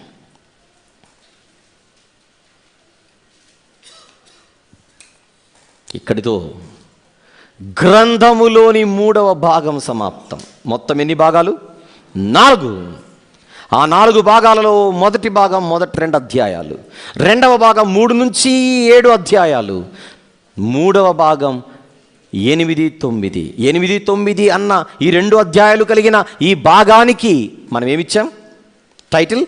ఇక్కడితో గ్రంథములోని 3వ భాగం సమాప్తం. మొత్తం ఎన్ని భాగాలు? 4. ఆ 4 భాగాలలో మొదటి భాగం మొదటి 2 అధ్యాయాలు, రెండవ భాగం 3 నుంచి 7 అధ్యాయాలు, మూడవ భాగం 8, 9 అన్న ఈ 2 అధ్యాయాలు కలిగిన ఈ భాగానికి మనం ఏమిచ్చాం? టైటిల్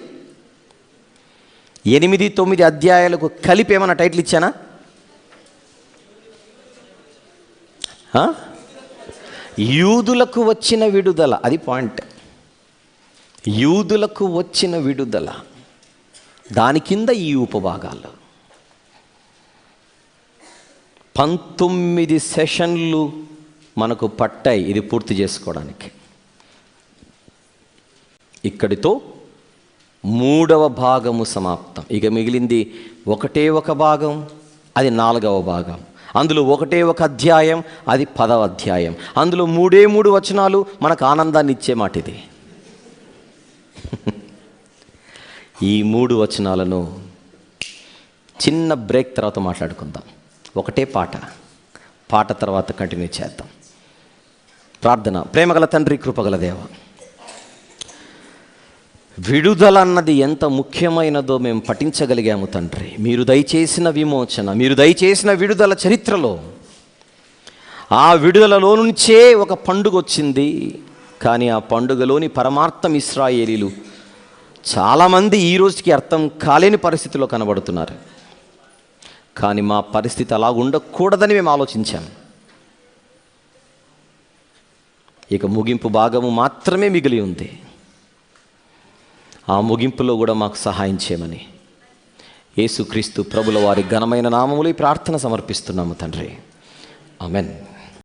8, 9 అధ్యాయాలకు కలిపి ఏమన్నా టైటిల్ ఇచ్చానా? యూదులకు వచ్చిన విడుదల. అది పాయింట్. యూదులకు వచ్చిన విడుదల, దాని కింద ఈ ఉపభాగాలు. 19 సెషన్లు మనకు పట్టాయి ఇది పూర్తి చేసుకోవడానికి. ఇక్కడితో 3వ భాగము సమాప్తం. ఇక మిగిలింది ఒకటే ఒక భాగం, అది 4వ భాగం. అందులో ఒకటే ఒక అధ్యాయం, అది 10వ అధ్యాయం. అందులో 3 వచనాలు మనకు ఆనందాన్ని ఇచ్చే మాట ఇది. ఈ 3 వచనాలను చిన్న బ్రేక్ తర్వాత మాట్లాడుకుందాం. ఒకటే పాట తర్వాత కంటిన్యూ చేద్దాం. ప్రార్థన. ప్రేమగల తండ్రి, కృపగల దేవ, విడుదల అన్నది ఎంత ముఖ్యమైనదో మేము పఠించగలిగాము తండ్రి. మీరు దయచేసిన విమోచన, మీరు దయచేసిన విడుదల చరిత్రలో ఆ విడుదలలో నుంచే ఒక పండుగ వచ్చింది. కానీ ఆ పండుగలోని పరమార్థం ఇశ్రాయేలీలు చాలామంది ఈ రోజుకి అర్థం కాలేని పరిస్థితిలో కనబడుతున్నారు. కానీ మా పరిస్థితి అలా ఉండకూడదని మేము ఆలోచించాము. ఇక ముగింపు భాగము మాత్రమే మిగిలి ఉంది. ఆ ముగింపులో కూడా మాకు సహాయం చేయమని యేసుక్రీస్తు ప్రభుల వారి ఘనమైన నామములో ఈ ప్రార్థన సమర్పిస్తున్నాము తండ్రి. ఆమెన్.